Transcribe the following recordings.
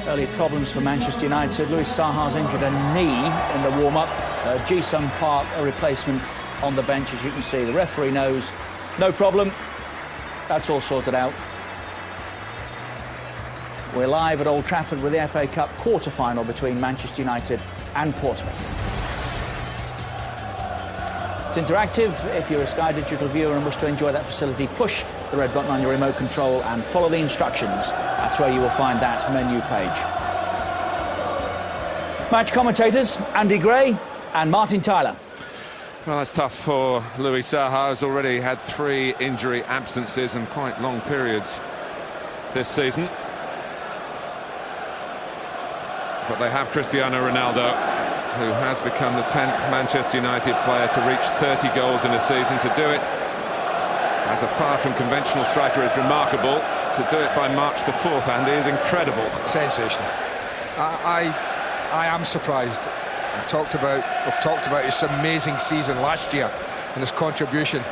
Early problems for Manchester United. Louis Saha's injured a knee in the warm-up. Ji-Sung Park, a replacement on the bench, as you can see. The referee knows, no problem. That's all sorted out. We're live at Old Trafford with the FA Cup quarter-final between Manchester United and Portsmouth. It's interactive. If you're a Sky Digital viewer and wish to enjoy that facility, push the red button on your remote control and follow the instructions. That's where you will find that menu page. Match commentators, Andy Gray and Martin Tyler. Well, that's tough for Louis Saha, who's already had 3 injury absences and quite long periods this season. But they have Cristiano Ronaldo, who has become the 10th Manchester United player to reach 30 goals in a season. To do it as a far from conventional striker is remarkable. To do it by March the 4th, Andy, is incredible. Sensational. I am surprised. We've talked about his amazing season last year and his contribution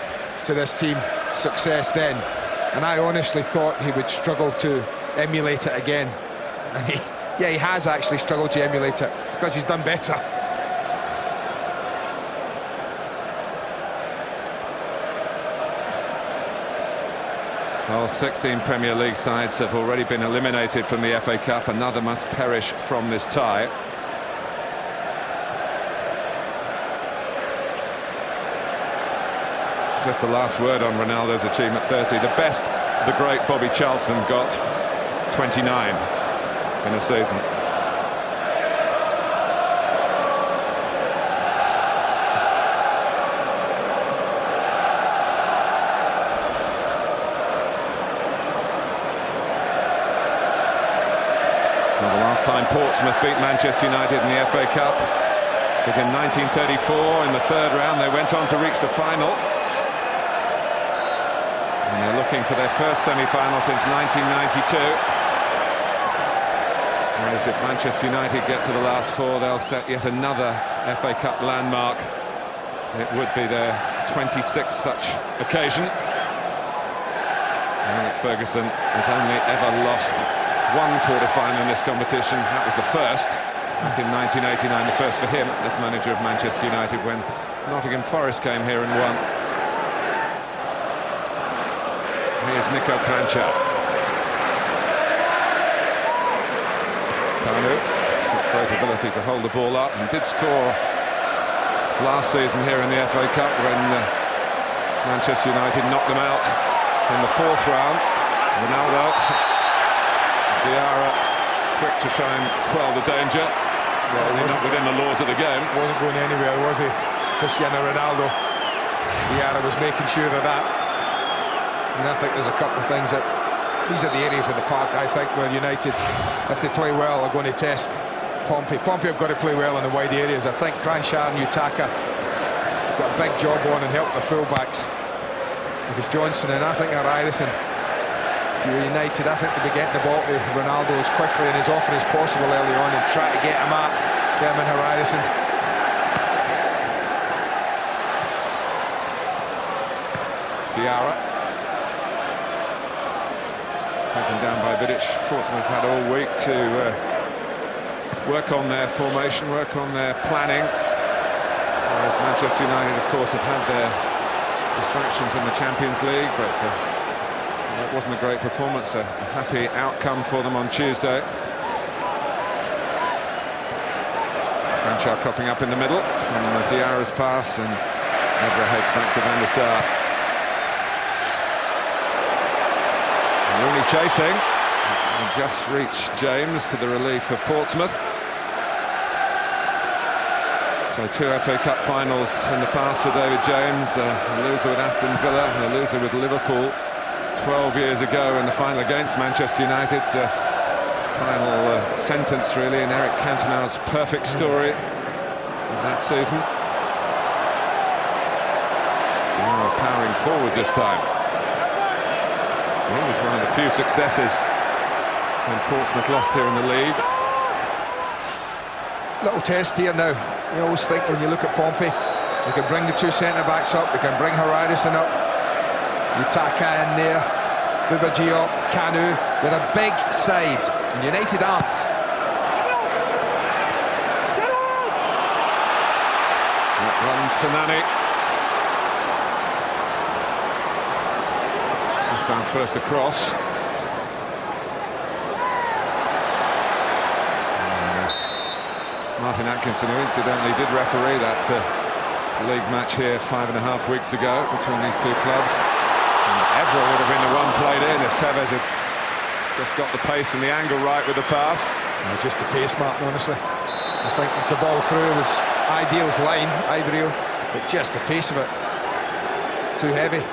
to this team success then, and I honestly thought he would struggle to emulate it again, and he has actually struggled to emulate it because he's done better. Well, 16 Premier League sides have already been eliminated from the FA Cup. Another must perish from this tie. Just the last word on Ronaldo's achievement, 30. The best the great Bobby Charlton got, 29 in a season. Well, the last time Portsmouth beat Manchester United in the FA Cup was in 1934. In the 3rd round, they went on to reach the final. And they're looking for their first semi-final since 1992. Whereas if Manchester United get to the last 4, they'll set yet another FA Cup landmark. It would be their 26th such occasion. Alex Ferguson has only ever lost 1 quarter-final in this competition. That was the first back in 1989, the first for him as manager of Manchester United, when Nottingham Forest came here and won. Here's Nico Kranjčar. Kanu, great ability to hold the ball up, and did score last season here in the FA Cup when Manchester United knocked them out in the 4th round. Ronaldo, Diarra, quick to try and quell the danger. Certainly not within the laws of the game. Wasn't going anywhere, was he? Cristiano Ronaldo. Diarra was making sure of that. And I think there's a couple of things that these are the areas of the park, I think, where United, if they play well, are going to test Pompey. Pompey have got to play well in the wide areas. I think Kranjčar and Utaka have got a big job on and help the fullbacks. Because Johnson and I think Harrison, if you're United, I think they'll be getting the ball to Ronaldo as quickly and as often as possible early on and try to get him at Berman Harrison. Diarra. Taken down by Vidic. Portsmouth had all week to work on their formation, work on their planning. Whereas Manchester United, of course, have had their distractions in the Champions League, but it wasn't a great performance, a happy outcome for them on Tuesday. Kranjčar cropping up in the middle from Diarra's pass, and Evra heads back to Van der Sar. Rooney chasing, and just reached James to the relief of Portsmouth. So 2 FA Cup finals in the past for David James, a loser with Aston Villa and a loser with Liverpool 12 years ago in the final against Manchester United. Final sentence really in Eric Cantona's perfect story of that season. Now powering forward this time. He was one of the few successes when Portsmouth lost here in the league. Little test here now. You always think when you look at Pompey, they can bring the 2 centre-backs up, they can bring Harrison up, Utaka in there, Bubba Diop, Kanu, with a big side And United aren't. That runs for Nani. Just down first across. Martin Atkinson, who incidentally did referee that league match here 5.5 weeks ago between these two clubs. And Evra would have been the one played in if Tevez had just got the pace and the angle right with the pass. Just the pace, Martin, honestly. I think the ball through was ideal line, ideal, but just the pace of it. Too heavy.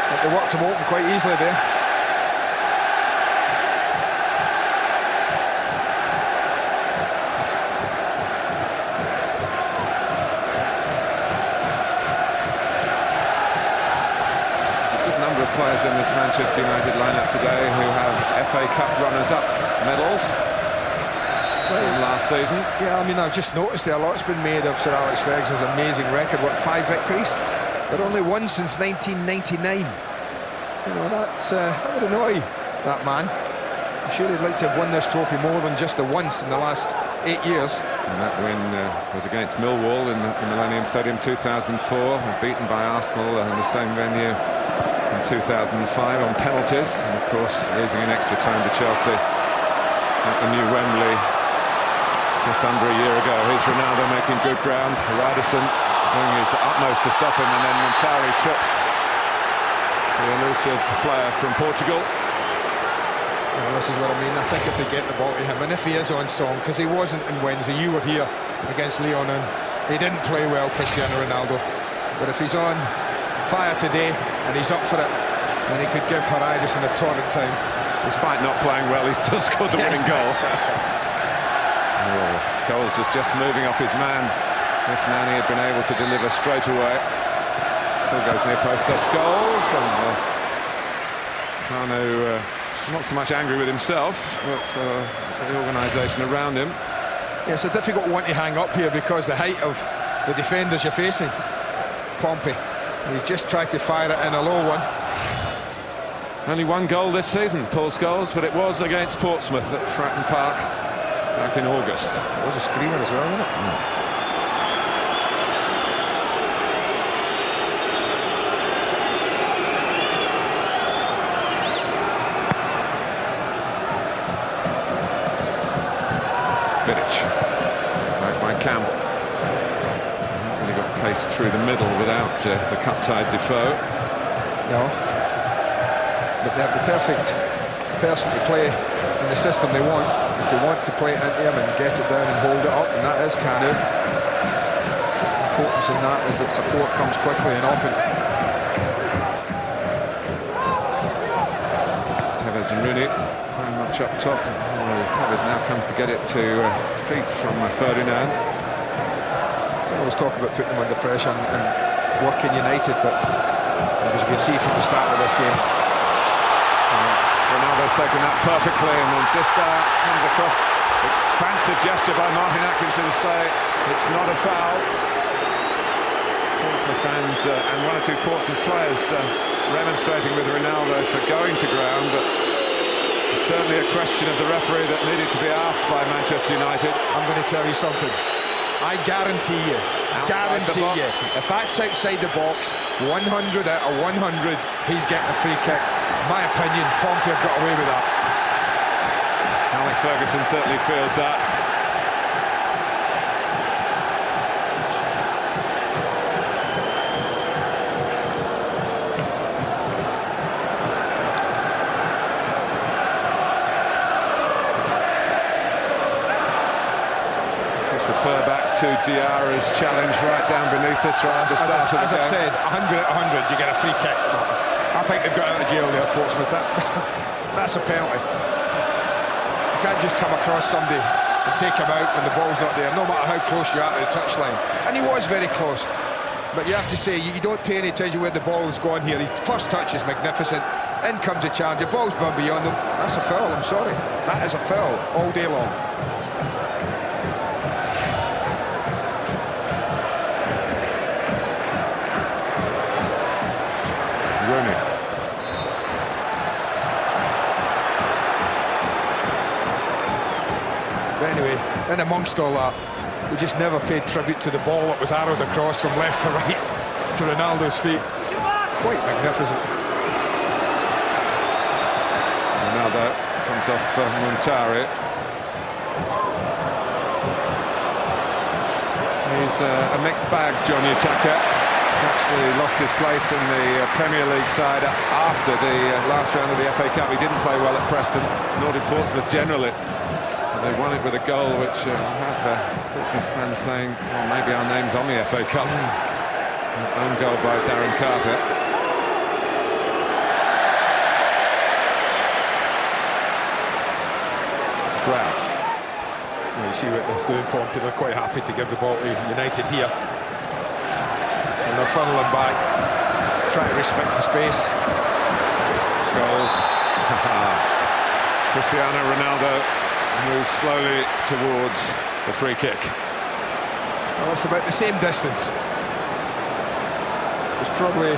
But they worked him open quite easily there. Players in this Manchester United lineup today who have FA Cup runners-up medals from last season. Yeah, I mean, I've just noticed there a lot's been made of Sir Alex Ferguson's amazing record. What, 5 victories? But only one since 1999. You know, that would annoy that man. I'm sure he'd like to have won this trophy more than just the once in the last 8 years. And that win was against Millwall in the Millennium Stadium 2004, beaten by Arsenal in the same venue in 2005 on penalties, and of course losing in extra time to Chelsea at the new Wembley just under a year ago. Here's Ronaldo making good ground. Radisson doing his utmost to stop him, and then Montari trips the elusive player from Portugal. Yeah, this is what I mean. I think if they get the ball to him, and if he is on song, because he wasn't on Wednesday, you were here against Lyon and he didn't play well, Cristiano Ronaldo, but if he's on fire today and he's up for it, then he could give Radisson a torrid time. Despite not playing well, he still scored the winning goal. Scholes was just moving off his man. If Nani had been able to deliver straight away. Still goes near post by Scholes, and Kanu not so much angry with himself, but the organisation around him. Yeah, it's a difficult one to hang up here because the height of the defenders you're facing. Pompey. He's just tried to fire it in a low one. Only one goal this season, Paul Scholes, but it was against Portsmouth at Fratton Park back in August. It was a screamer as well, wasn't it? Back by Cam. Really got placed through the middle without the cut-tied Defoe. No. But they have the perfect person to play in the system they want. If they want to play it into him and get it down and hold it up, and that is Kanu. The importance in that is that support comes quickly and often. Tevez and Rooney very much up top. Tevez now comes to get it to feet from Ferdinand. I always talk about putting them under pressure and working United, but as you can see from the start of this game, Ronaldo's taken that perfectly, and then Dista comes across. Expansive gesture by Martin Atkinson to say it's not a foul. Portsmouth fans and one or two Portsmouth players remonstrating with Ronaldo for going to ground, but certainly a question of the referee that needed to be asked by Manchester United. I'm going to tell you something. I guarantee you, if that's outside the box, 100 out of 100, he's getting a free kick. In my opinion, Pompey have got away with that. Alex Ferguson certainly feels that. Refer back to Diarra's challenge right down beneath us right at the start of the game. As I've said, 100 out of 100, you get a free kick. I think they've got out of jail there at Portsmouth. That's a penalty. You can't just come across somebody and take him out when the ball's not there, no matter how close you are to the touchline. And he was very close. But you have to say, you don't pay any attention where the ball is going here. His first touch is magnificent. In comes a challenge. The ball's gone beyond him. That's a foul, I'm sorry. That is a foul all day long. But anyway, in amongst all that, we just never paid tribute to the ball that was arrowed across from left to right to Ronaldo's feet. Quite magnificent. Ronaldo comes off Montari. He's a mixed bag, Johnny Tucker. Actually lost his place in the Premier League side after the last round of the FA Cup. He didn't play well at Preston, nor did Portsmouth generally. They won it with a goal which have Portsmouth fans saying, well, maybe our name's on the FA Cup. An own goal by Darren Carter. Brown. Well, you see what they're doing, Pompey. They're quite happy to give the ball to United here. And they're funneling back, trying to respect the space. Scholes. Cristiano Ronaldo moves slowly towards the free kick. Well, it's about the same distance. It's probably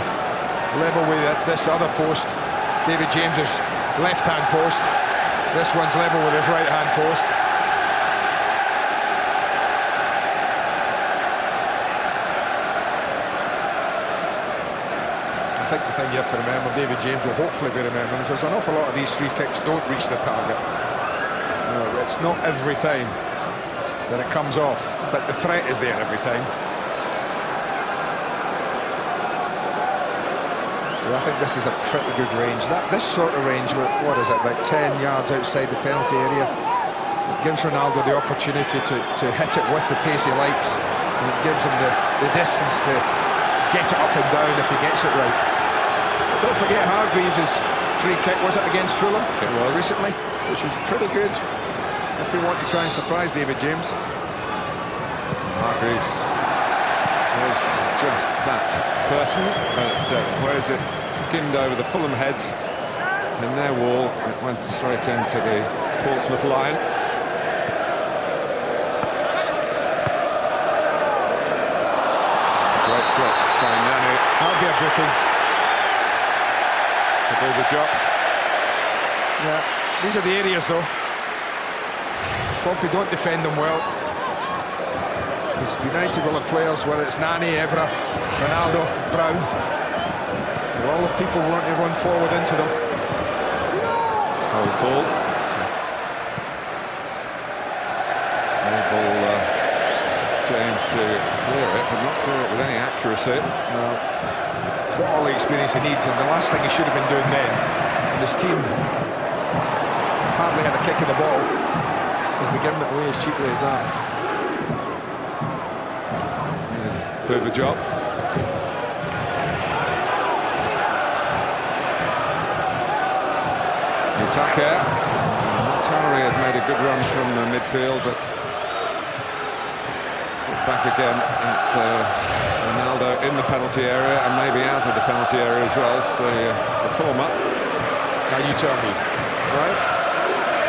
level with this other post, David James's left-hand post. This one's level with his right-hand post. I think the thing you have to remember, David James will hopefully be remembering, is there's an awful lot of these free kicks don't reach the target. You know, it's not every time that it comes off, but the threat is there every time. So I think this is a pretty good range. This sort of range, what is it, about 10 yards outside the penalty area, it gives Ronaldo the opportunity to hit it with the pace he likes, and it gives him the distance to get it up and down if he gets it right. Don't forget Hargreaves' free kick, was it against Fulham? It was. Recently, which was pretty good if they want to try and surprise David James. Hargreaves was just that person, but whereas it skimmed over the Fulham heads in their wall, it went straight into the Portsmouth line. Great flip by Nani. That'll be a booking. To do the job. Yeah, these are the areas though. Pompey don't defend them well. Because United will have players, whether it's Nani, Evra, Ronaldo, Brown. All the people want to run forward into them. Scholes ball. No ball, James to clear it, but not clear it with any accuracy. No. He's got all the experience he needs, and the last thing he should have been doing then, and his team hardly had a kick of the ball, was be giving it away as cheaply as that. Do the job. Tucker. Montari had made a good run from the midfield, but slipped back again at Ronaldo in the penalty area, and maybe out of the penalty area as well as the former. Now you tell me, right?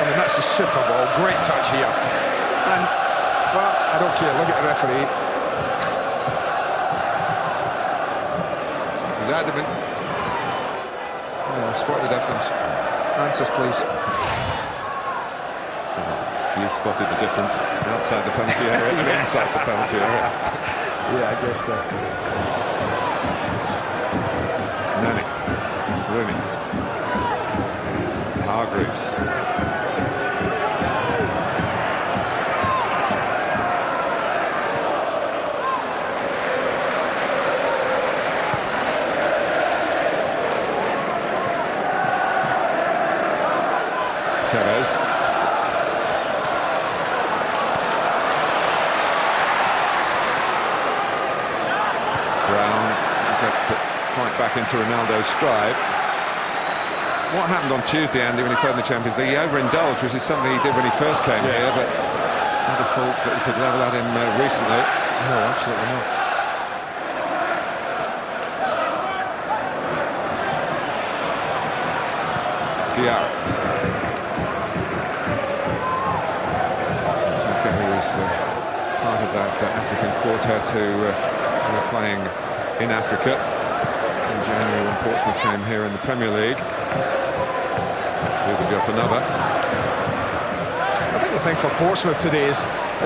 I mean, that's a super ball, great touch here. And, well, I don't care, look at the referee. He's adamant. Yeah, spot the difference. Answers, please. You spotted the difference outside the penalty area and inside the penalty area. Yeah, I guess so. Nani, Rooney, Hargreaves. Tevez. Brown get quite back into Ronaldo's stride. What happened on Tuesday, Andy, when he played in the Champions League? He overindulged, which is something he did when he first came here, but I'd have thought that he could level at him recently. No, absolutely not. Diarra. Who was part of that African quartet who were playing in Africa in January when Portsmouth came here in the Premier League. We'll be up another. I think the thing for Portsmouth today is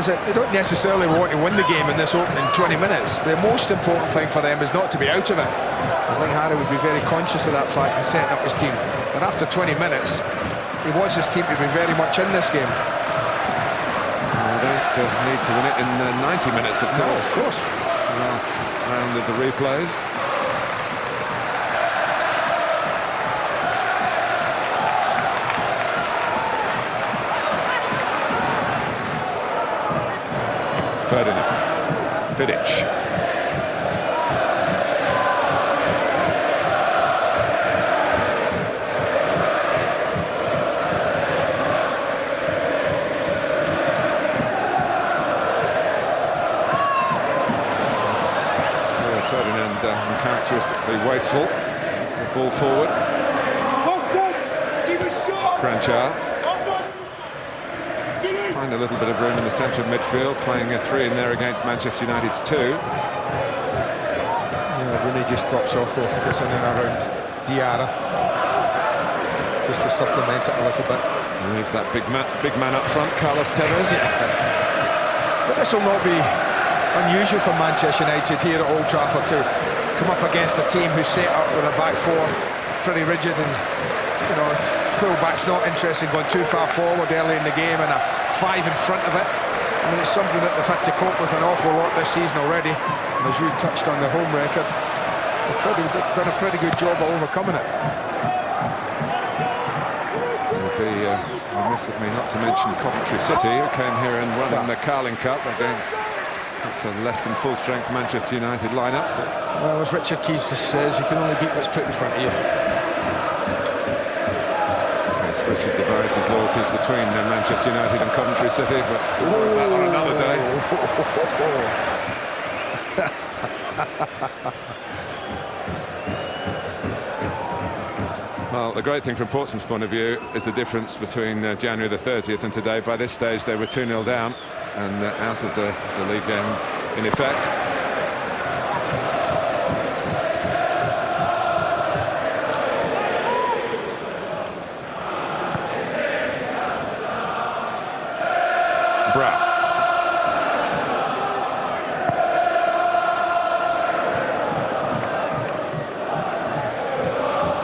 that they don't necessarily want to win the game in this opening 20 minutes. The most important thing for them is not to be out of it. I think Harry would be very conscious of that fact in setting up his team. But after 20 minutes, he wants his team to be very much in this game. They don't need to win it in 90 minutes, of course. No, of course. The last round of the replays. Ferdinand, Vidic. Ferdinand uncharacteristically wasteful. That's the ball forward. Cranchar. Find a little bit of room in the centre of midfield, playing a 3 in there against Manchester United's 2. Yeah, Rooney just drops off though, gets in and around Diarra, just to supplement it a little bit. Leaves that big man up front, Carlos Tevez. But this will not be unusual for Manchester United here at Old Trafford to come up against a team who's set up with a back four, pretty rigid, and you know, full-back's not interested in going too far forward early in the game, and a 5 in front of it. I mean, it's something that they've had to cope with an awful lot this season already. And as you touched on the home record, they've probably done a pretty good job of overcoming it. It would be remiss of me not to mention Coventry City, who came here and won in the Carling Cup against a less than full-strength Manchester United lineup. Well, as Richard Keys says, you can only beat what's put in front of you. Richard divides his loyalties between Manchester United and Coventry City, but that on another day. Well, the great thing from Portsmouth's point of view is the difference between January the 30th and today. By this stage, they were 2-0 down and out of the league game in effect.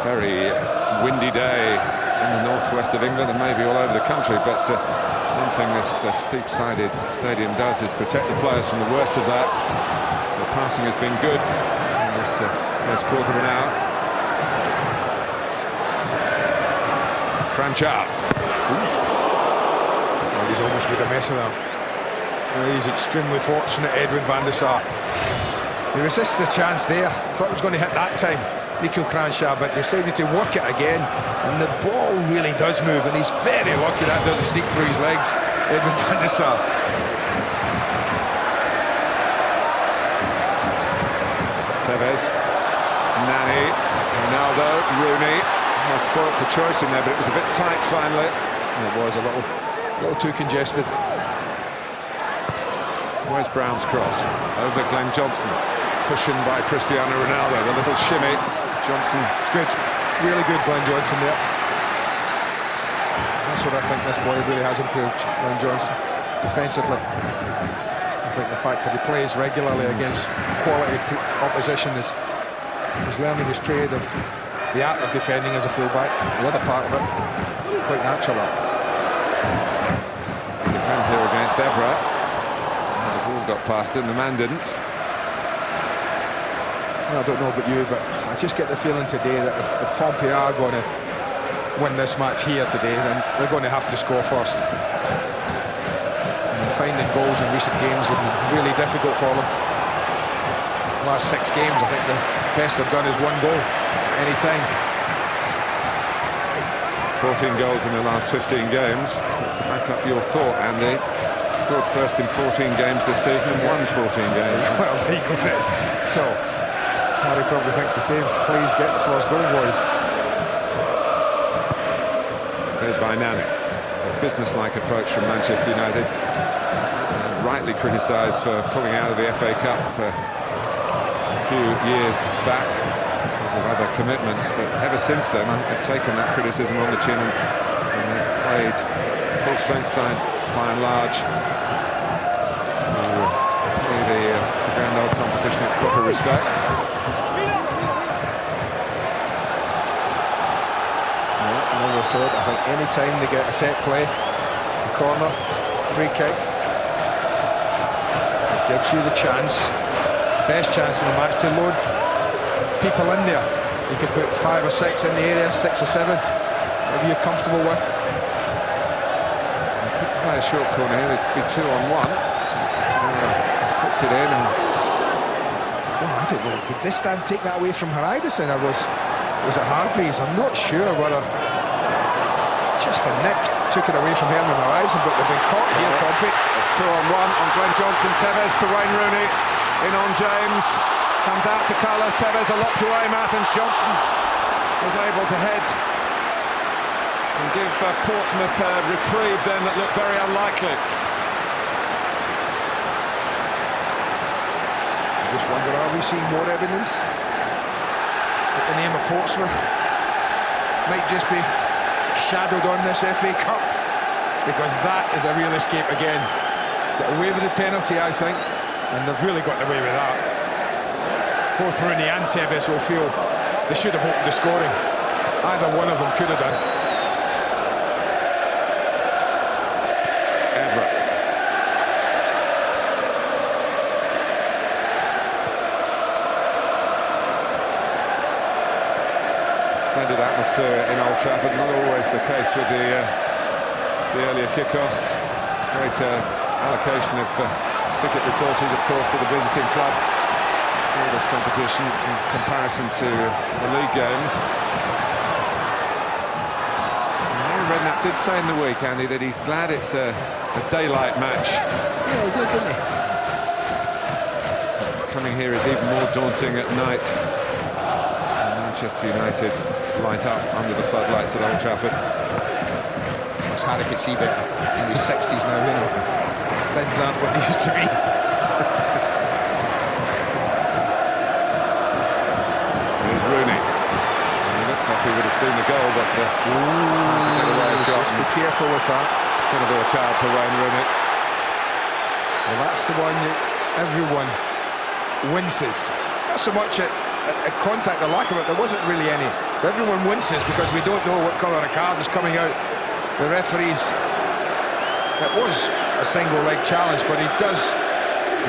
Very windy day in the northwest of England and maybe all over the country, but one thing this steep-sided stadium does is protect the players from the worst of that. The passing has been good in this first quarter of an hour. Cranchar. Well, he's almost made a mess of that. He's extremely fortunate, Edwin van der Sar. He resisted the chance there. Thought he was going to hit that time, Mikel Cranchar, but decided to work it again. And the ball really does move, and he's very lucky that doesn't sneak through his legs, Edwin van der Sar. Tevez, Nani, Ronaldo, Rooney. Well, spoilt for choice in there, but it was a bit tight finally. It was a little too congested. Where's Brown's cross? Over Glenn Johnson. Cushioned by Cristiano Ronaldo. The little shimmy. Johnson. It's good. Really good, Glenn Johnson there. That's what I think this boy really has improved, Glenn Johnson, defensively. I think the fact that he plays regularly against quality opposition is learning his trade of the art of defending as a fullback. The other part of it, quite natural. Defend here against Evra. The ball got past him, the man didn't. I don't know about you, but I just get the feeling today that if Pompey are going to win this match here today, then they're going to have to score first. And finding goals in recent games have been really difficult for them. Last 6 games, I think the best they've done is 1 goal at any time. 14 goals in the last 15 games. To back up your thought, Andy, scored first in 14 games this season and won 14 games. Well, there you go then. So Harry probably thinks the same. Please get the first goal, boys. Played by Nani. It's a business-like approach from Manchester United. Rightly criticised for pulling out of the FA Cup for a few years back because of other commitments, but ever since then they've taken that criticism on the chin and they've played full-strength side by and large. The Grand Old competition its proper respect. Yeah, and as I said, I think any time they get a set play, a corner, free kick, it gives you the chance, best chance in the match, to load people in there. You can put 5 or 6 in the area, 6 or 7, whatever you're comfortable with. You could play a short corner here, it'd be 2-on-1. Puts it in. And I don't know, did this stand take that away from Haraidison, or was it Hargreaves? I'm not sure whether just a nick took it away from Herman Haraidison, but they've been caught here, Pompey. 2-on-1 on Glenn Johnson. Tevez to Wayne Rooney. In on James. Comes out to Carlos Tevez, a lot to aim at, and Johnson was able to head and give Portsmouth a reprieve then that looked very unlikely. I just wonder, are we seeing more evidence that the name of Portsmouth might just be shadowed on this FA Cup? Because that is a real escape again. Got away with the penalty, I think, and they've really gotten away with that. Both Rooney and Tevez will feel they should have opened the scoring. Either one of them could have done. Everett. Splendid atmosphere in Old Trafford, not always the case with the earlier kickoffs. Great allocation of ticket resources, of course, for the visiting club. All this competition in comparison to the league games. Harry Redknapp did say in the week, Andy, that he's glad it's a daylight match. Yeah, he did, didn't he? Coming here is even more daunting at night. Manchester United light up under the floodlights at Old Trafford. Plus Harry could see better in his 60s now, you know. Bins aren't what they used to be. There's Rooney. He looked like he would have seen the goal, but get away a shot. Just be careful with that. Going to be a card for Wayne Rooney. Well, that's the one that everyone winces. Not so much at contact, the lack of it, there wasn't really any. But everyone winces because we don't know what colour a card is coming out. The referees, it was a single leg challenge, but he does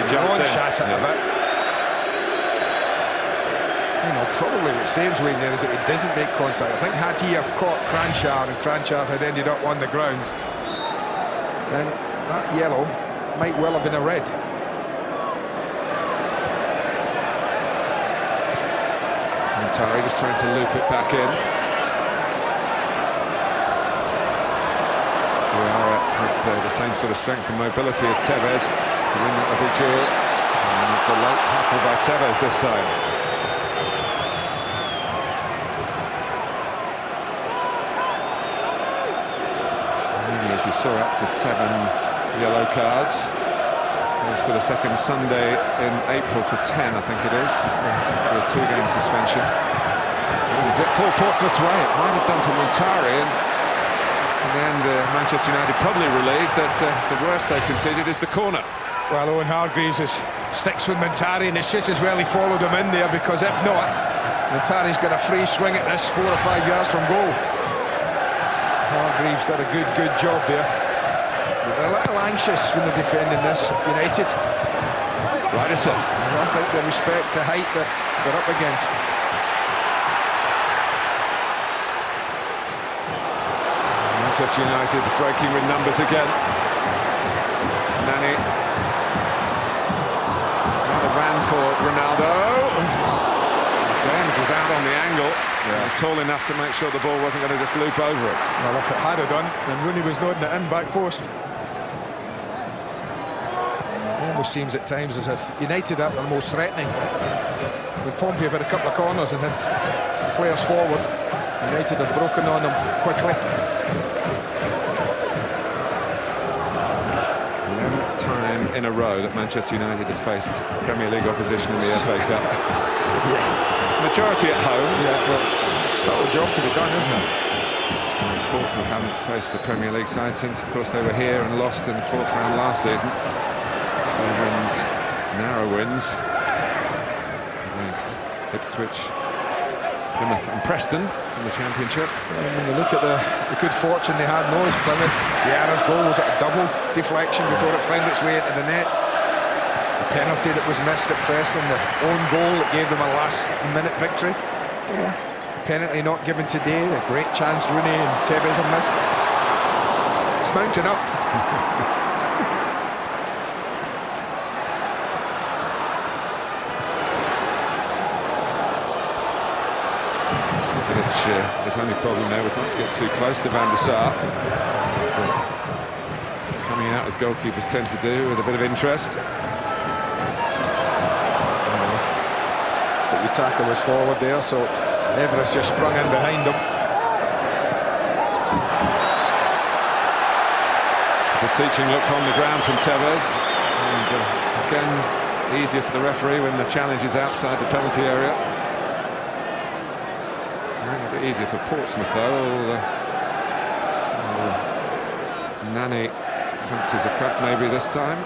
on-chat it a bit. You know, probably what saves Wayne there is that he doesn't make contact. I think had he have caught Cranchard and Cranchard had ended up on the ground, then that yellow might well have been a red. Montari just trying to loop it back in. The same sort of strength and mobility as Tevez to win that little duel, and it's a late tackle by Tevez this time. As you saw, up to 7 yellow cards. Goes for the second Sunday in April for 10, I think it is, for a 2-game suspension. Is it for Portsmouth's way? It might have done for Montari, and in the end, Manchester United probably relieved that the worst they conceded is the corner. Well, Owen Hargreaves sticks with Montari, and it's just as well he followed him in there, because if not, Montari's got a free swing at this 4 or 5 yards from goal. Hargreaves did a good job there. But they're a little anxious when they're defending this, United. Radisson. I think they respect the height that they're up against. Manchester United breaking with numbers again. Nani. Another ran for Ronaldo. James was out on the angle. Tall enough to make sure the ball wasn't going to just loop over it. Well, if it had it done, then Rooney was nodding it in, back post. Almost seems at times as if United are the most threatening. When Pompey have had a couple of corners and had players forward, United have broken on them quickly. 11th time in a row that Manchester United have faced Premier League opposition in the FA Cup. Yeah. Majority at home. Yeah, but still a job to be done, isn't it? It's Portsmouth haven't faced the Premier League side since, of course, they were here and lost in the 4th round last season. 4 wins, narrow wins against Ipswich, Plymouth and Preston in the Championship. And when you look at the good fortune they had, knows Plymouth, Diarra's goal was a double deflection before it found its way into the net. The penalty that was missed at Preston, the own goal that gave them a last-minute victory. You know, penalty not given today, the great chance Rooney and Tevez have missed. It's mounting up. His only problem there was not to get too close to Van der Sar. Coming out as goalkeepers tend to do, with a bit of interest. But Utaka was forward there, so Everest just sprung in behind him. Beseeching look on the ground from Tevez, and again easier for the referee when the challenge is outside the penalty area. A bit easier for Portsmouth though. Nani fancies a cut maybe this time.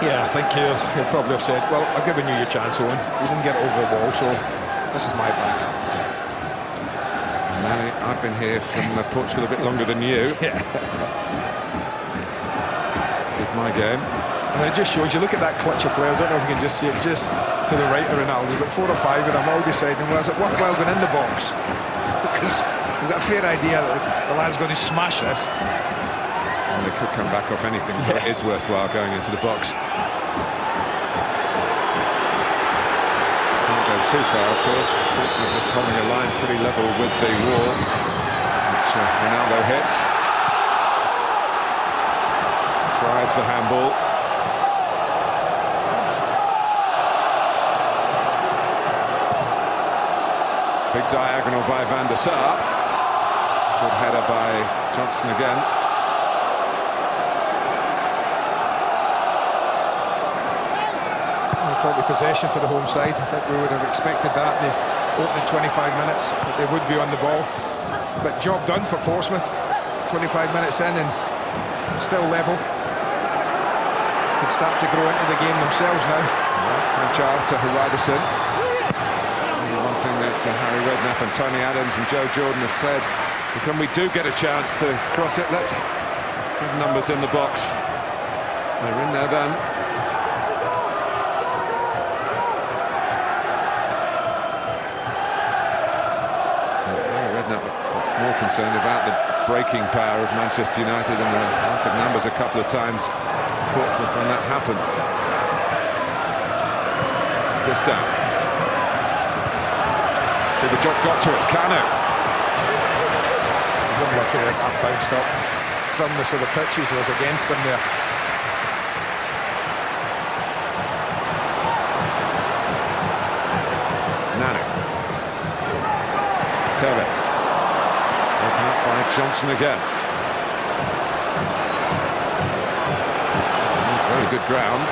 Yeah, I think he'll probably have said, well, I've given you your chance, Owen. You didn't get over the wall, so this is my back. Nani, I've been here from Portugal a bit longer than you. Yeah. This is my game. I mean, it just shows you, look at that clutch of players. I don't know if you can just see it just to the right of Ronaldo, but 4 or 5 of them all deciding, well, is it worthwhile going in the box? Because we've got a fair idea that the lad's going to smash this. And they could come back off anything, so it is worthwhile going into the box. Can't go too far, of course. Portsmouth just holding a line pretty level with the wall, which Ronaldo hits. Cries for handball. Big diagonal by Van der Sar. Good header by Johnson again. Quality possession for the home side. I think we would have expected that in the opening 25 minutes, that they would be on the ball. But job done for Portsmouth. 25 minutes in and still level. Could start to grow into the game themselves now. Manchar to Hariderson. One thing that Harry Redknapp and Tony Adams and Joe Jordan have said is when we do get a chance to cross it, let's have numbers in the box. They're in there then. Redknapp was more concerned about the breaking power of Manchester United and the lack of numbers a couple of times Portsmouth when that happened. This down. The job got to it. Kanu. He's unlucky that that bounced up. Firmness of the pitches was against him there. Nani. Tevez. Broken up by Johnson again. Very good ground.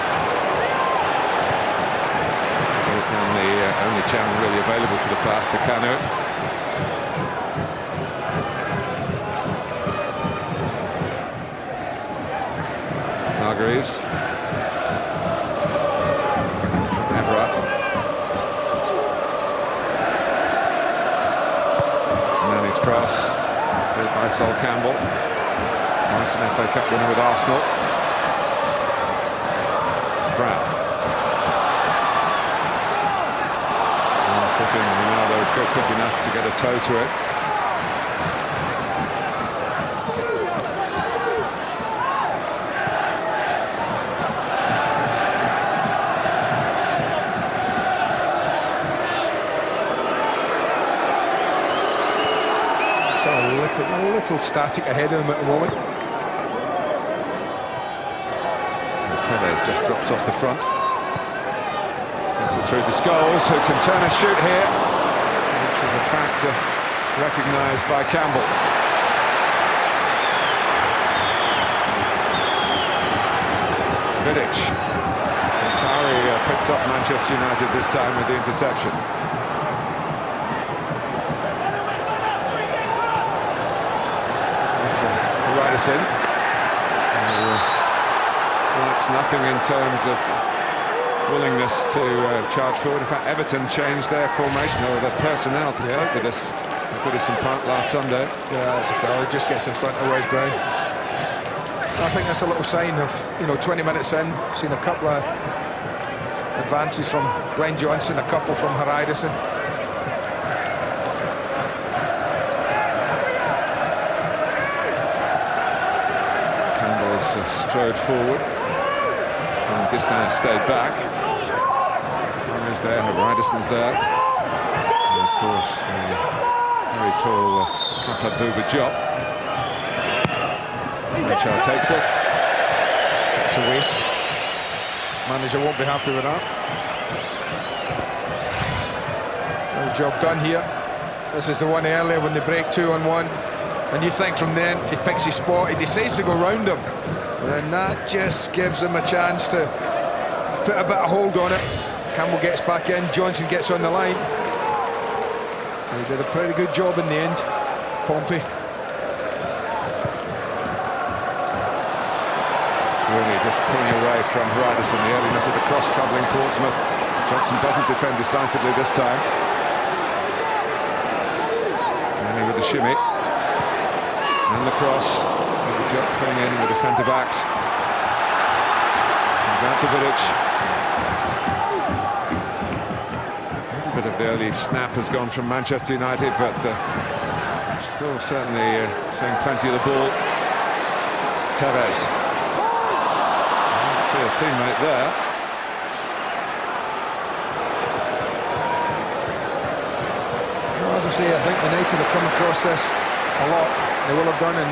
Down the only channel really available for the pass to Kanu. Hargreaves. Evra. Nani's cross. Played by Sol Campbell. Nice an FA Cup winner with Arsenal. Brown. Ronaldo is still quick enough to get a toe to it. It's a little static ahead of him at the moment. So Tevez just drops off the front. Through to Scholes, who can turn a shoot here, which is a factor recognised by Campbell. Vidic. Tari picks up Manchester United this time with the interception. Riderson. Lacks nothing in terms of willingness to charge forward. In fact, Everton changed their formation or their personnel to cope with this at Goodison Park last Sunday. Yeah, that's a foul. He just gets in front of Wes Brown. I think that's a little sign of, 20 minutes in, seen a couple of advances from Glenn Johnson, a couple from Riderson. Campbell's strode forward. Distan stayed back. Farmer's there, Riderson's there. And of course, the very tall Papa Bouba Diop. HR takes it. It's a waste. Manager won't be happy with that. Well, job done here. This is the one earlier when they break 2-on-1. And you think from then, he picks his spot, he decides to go round him. And that just gives him a chance to put a bit of hold on it. Campbell gets back in, Johnson gets on the line. And he did a pretty good job in the end, Pompey. Really just pulling away from Riderson, the earliness of the cross troubling Portsmouth. Johnson doesn't defend decisively this time. Manny with the shimmy. And the cross. Job filling in with the centre-backs. Comes out to Vidic. A little bit of the early snap has gone from Manchester United, but still certainly seeing plenty of the ball. Tevez. I don't see a teammate there. Well, as I say, I think United have come across this a lot. They will have done in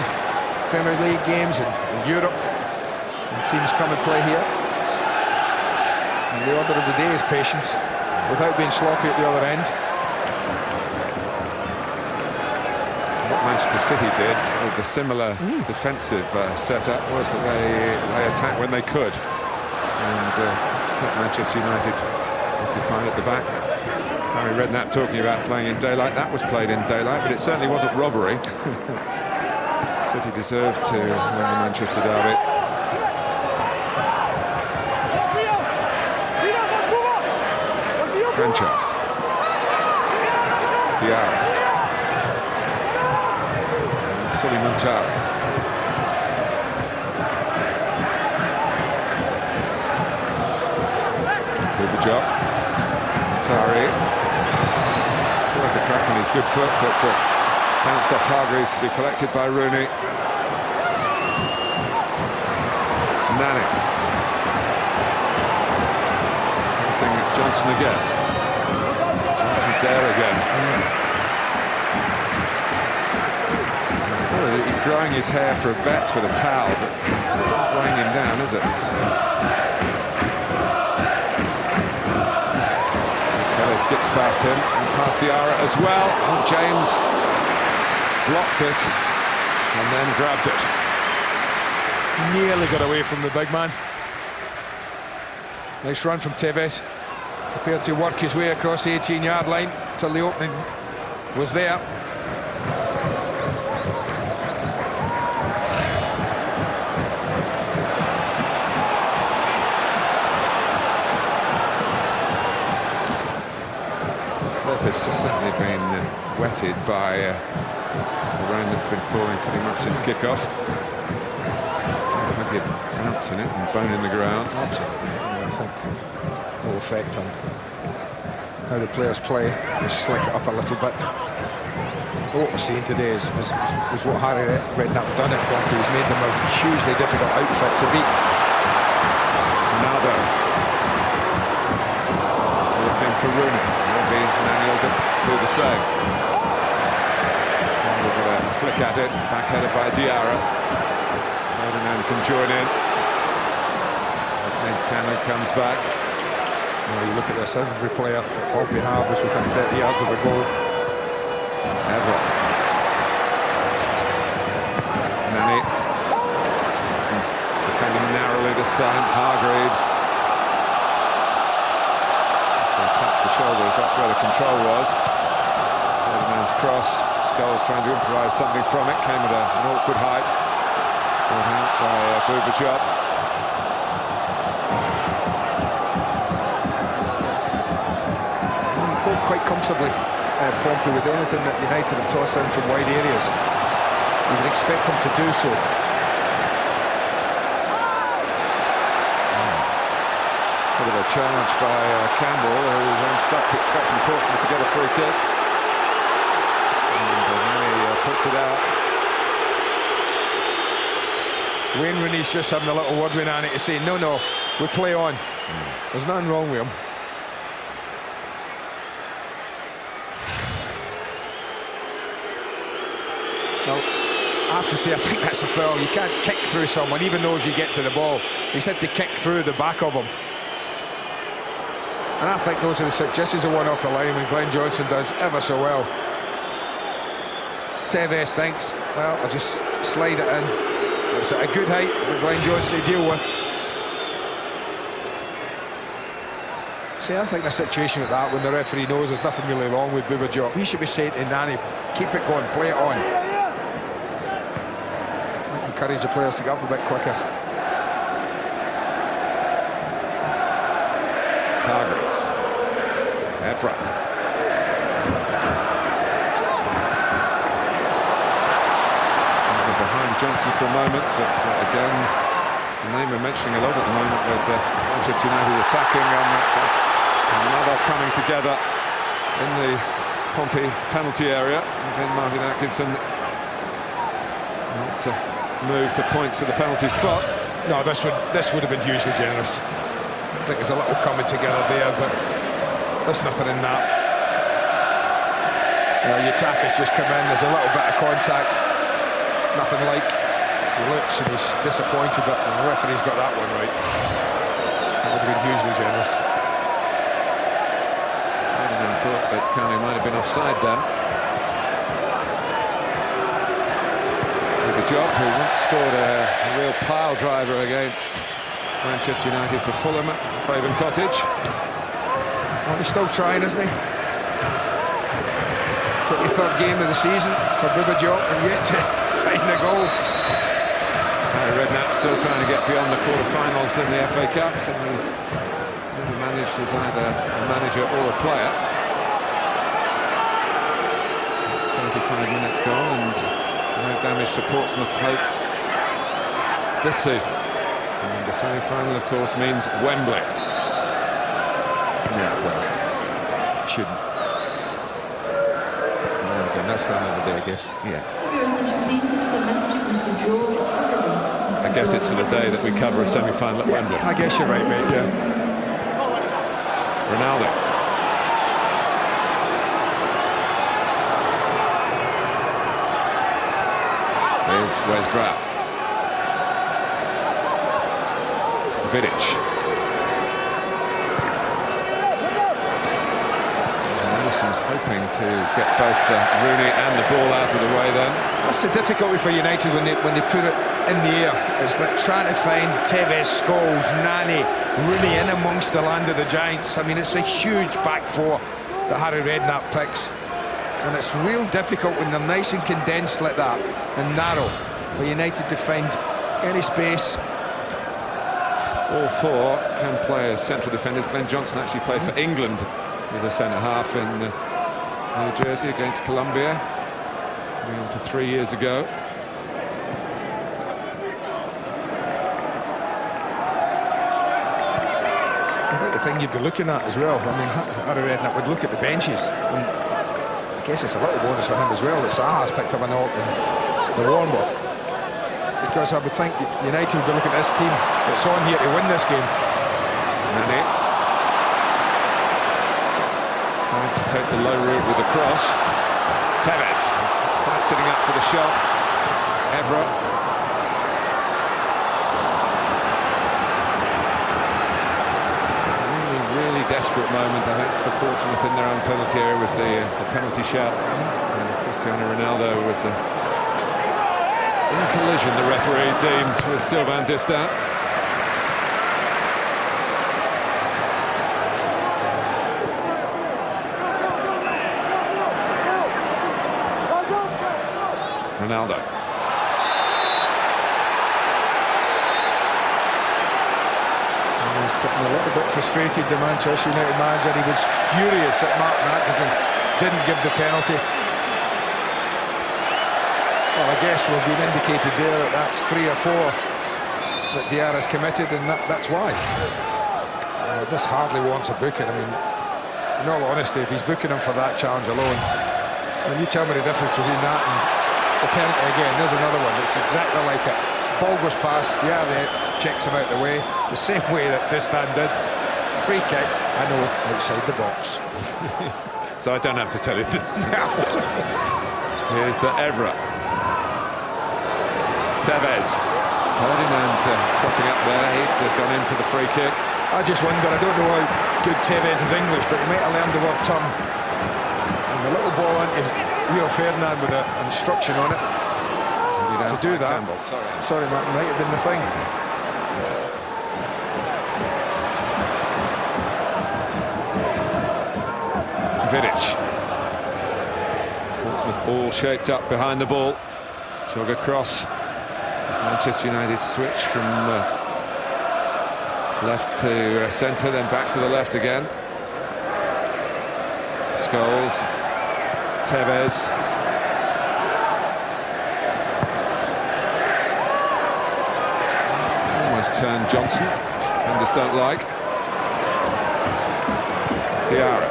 Premier League games and in Europe, and teams come and play here. And the order of the day is patience, without being sloppy at the other end. What Manchester City did with the similar defensive setup was that they attacked when they could, and Manchester United occupied at the back. Harry Redknapp talking about playing in daylight. That was played in daylight, but it certainly wasn't robbery. City deserved to win the Manchester derby. Grancher. Diarra. And Sully Muntar. Bouba Diop. Tari. It's worth a crack on his good foot, but bounced off Hargreaves to be collected by Rooney. Nani. Fighting Johnson again. Johnson's there again. He's growing his hair for a bet with a pal, but it's not weighing him down, is it? Kelly skips past him and past Diarra as well. Oh, James blocked it and then grabbed it. Nearly got away from the big man. Nice run from Tevez. Prepared to work his way across the 18-yard line till the opening was there. The surface has certainly been wetted by the rain that's been falling pretty much since kick-off. There's plenty of bounce in it and bone in the ground. Absolutely. I think no effect on how the players play. Just slick it up a little bit. What we're seeing today is what Harry Redknapp's done at Pompey. He's made them a hugely difficult outfit to beat. Ronaldo. Looking for Rooney. Maybe Manuel to do the same. We've got a flick at it, backheaded by Diarra. Ferdinand can join in. James Cameron comes back. Well, you look at this, every player that Pompey have was within 30 yards of a goal. Ever. Nani. Johnson defending narrowly this time. Hargreaves. They tapped the shoulders, that's where the control was. Ferdinand's cross. Scholes trying to improvise something from it. Came at an awkward height. Brought out by Bubachop. He's gone quite comfortably, Pompey, with anything that United have tossed in from wide areas. You would expect them to do so. Bit of a charge by Campbell, who then stopped expecting Portsmouth to get a free kick. And now he puts it out. Wayne Rooney's just having a little word with Annie to say, no, we play on. There's nothing wrong with him. No, I have to say, I think that's a foul. You can't kick through someone, even though if you get to the ball. He's had to kick through the back of him. And I think those are the six. Just as a one off the line when Glenn Johnson does ever so well. Tevez thinks, well, I'll just slide it in. It's at a good height for Glenn Johnson to deal with. See, I think a situation like that, when the referee knows there's nothing really wrong with Bubachop, he should be saying to Nani, keep it going, play it on. Encourage the players to get up a bit quicker. Hargreaves. Evra. Behind Johnson for a moment, but again, the name we're mentioning a lot at the moment with Manchester United attacking on that. Another coming together in the Pompey penalty area. And then Martin Atkinson not to move to points at the penalty spot. No, this would have been hugely generous. I think there's a little coming together there, but there's nothing in that. The attack has just come in, there's a little bit of contact. Nothing like. He looks and he's disappointed, but the referee's got that one right. That would have been hugely generous. I thought that Carney might have been offside then. Bubachop, who once scored a real pile driver against Manchester United for Fulham at Craven Cottage. Well, he's still trying, isn't he? 23rd game of the season for Bubachop, and yet to find the goal. Harry Redknapp still trying to get beyond the quarter-finals in the FA Cup, and he's never managed as either a manager or a player. 35 minutes gone, and no damage to Portsmouth's hopes this season. And the semi-final, of course, means Wembley. Yeah, well, shouldn't. Again, that's for another day, I guess. Yeah. I guess it's for the day that we cover a semi-final at Wembley. I guess you're right, mate, yeah. Ronaldo. Here's Wes Brown. Vidic. Anderson was hoping to get both the Rooney and the ball out of the way then. That's the difficulty for United when they put it in the air. It's like trying to find Tevez, Scholes, Nani, Rooney in amongst the land of the giants. I mean, it's a huge back four that Harry Redknapp picks. And it's real difficult when they're nice and condensed like that and narrow for United to find any space. All four can play as central defenders. Glenn Johnson actually played for England as a centre-half in New Jersey against Colombia. For 3 years ago. I think the thing you'd be looking at as well, I mean, Harry Redknapp would look at the benches, and I guess it's a little bonus for him as well that Saha's picked up a knock in the warm-up, because I would think United would be looking at this team that's on here to win this game. Nani trying to take the low route with the cross. Tevez quite sitting up for the shot. Evra. Really desperate moment, I think, for Portsmouth in their own penalty area was the penalty shout. Cristiano Ronaldo was in collision, the referee deemed, with Sylvain Distin. Ronaldo. He's getting a little bit frustrated, the Manchester United manager. He was furious that Martin Atkinson didn't give the penalty. Well, I guess we've been indicated there that that's 3 or 4 that Diarra's committed, and that's why. This hardly wants a booking. I mean, in all honesty, if he's booking him for that challenge alone, and you tell me the difference between that and the penalty again, there's another one. It's exactly like it. Ball goes past, Diarra checks him out the way, the same way that Distan did. Free kick, I know, outside the box. So I don't have to tell you. Here's Evra. Tevez. Ferdinand cropping up there. He'd gone in for the free kick. I just wonder, I don't know how good Tevez is English, but he might have learned the word turn. And the little ball into Rio Ferdinand with an instruction on it. To do that. Campbell, sorry, Martin, might have been the thing. Vidic. Portsmouth all shaped up behind the ball. Jog across. As Manchester United switch from left to centre, then back to the left again. Scholes, Tevez. Almost turned Johnson. Defenders don't like. Diarra.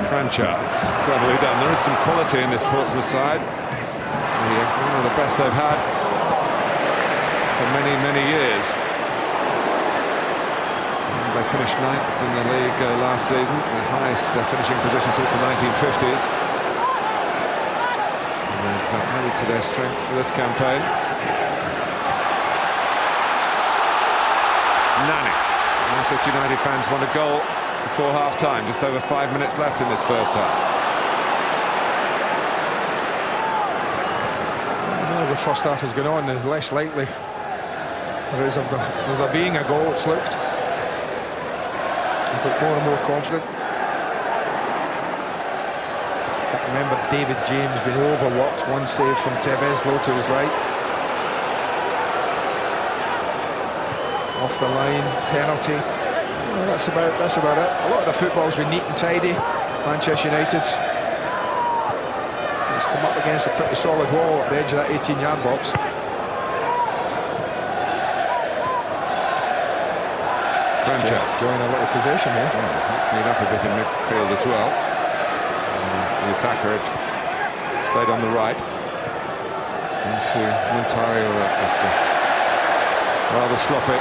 Franchise, cleverly done. There is some quality in this Portsmouth side. One of the best they've had for many, many years. And they finished 9th in the league last season, the highest finishing position since the 1950s. And they've added to their strengths for this campaign. Nani. Manchester United fans want a goal before half-time. Just over 5 minutes left in this first half. The first half has gone on, there's less likely there is of there being a goal. It's looked, I think, more and more confident. Can't remember David James being overworked. One save from Tevez, low to his right. Off the line, penalty. Well, that's about it. A lot of the football's been neat and tidy. Manchester United. It's come up against a pretty solid wall at the edge of that 18-yard box. Enjoying a little possession here. Mixing it up a bit in midfield as well. The attacker had stayed on the right. Into Montario. That was rather sloppy.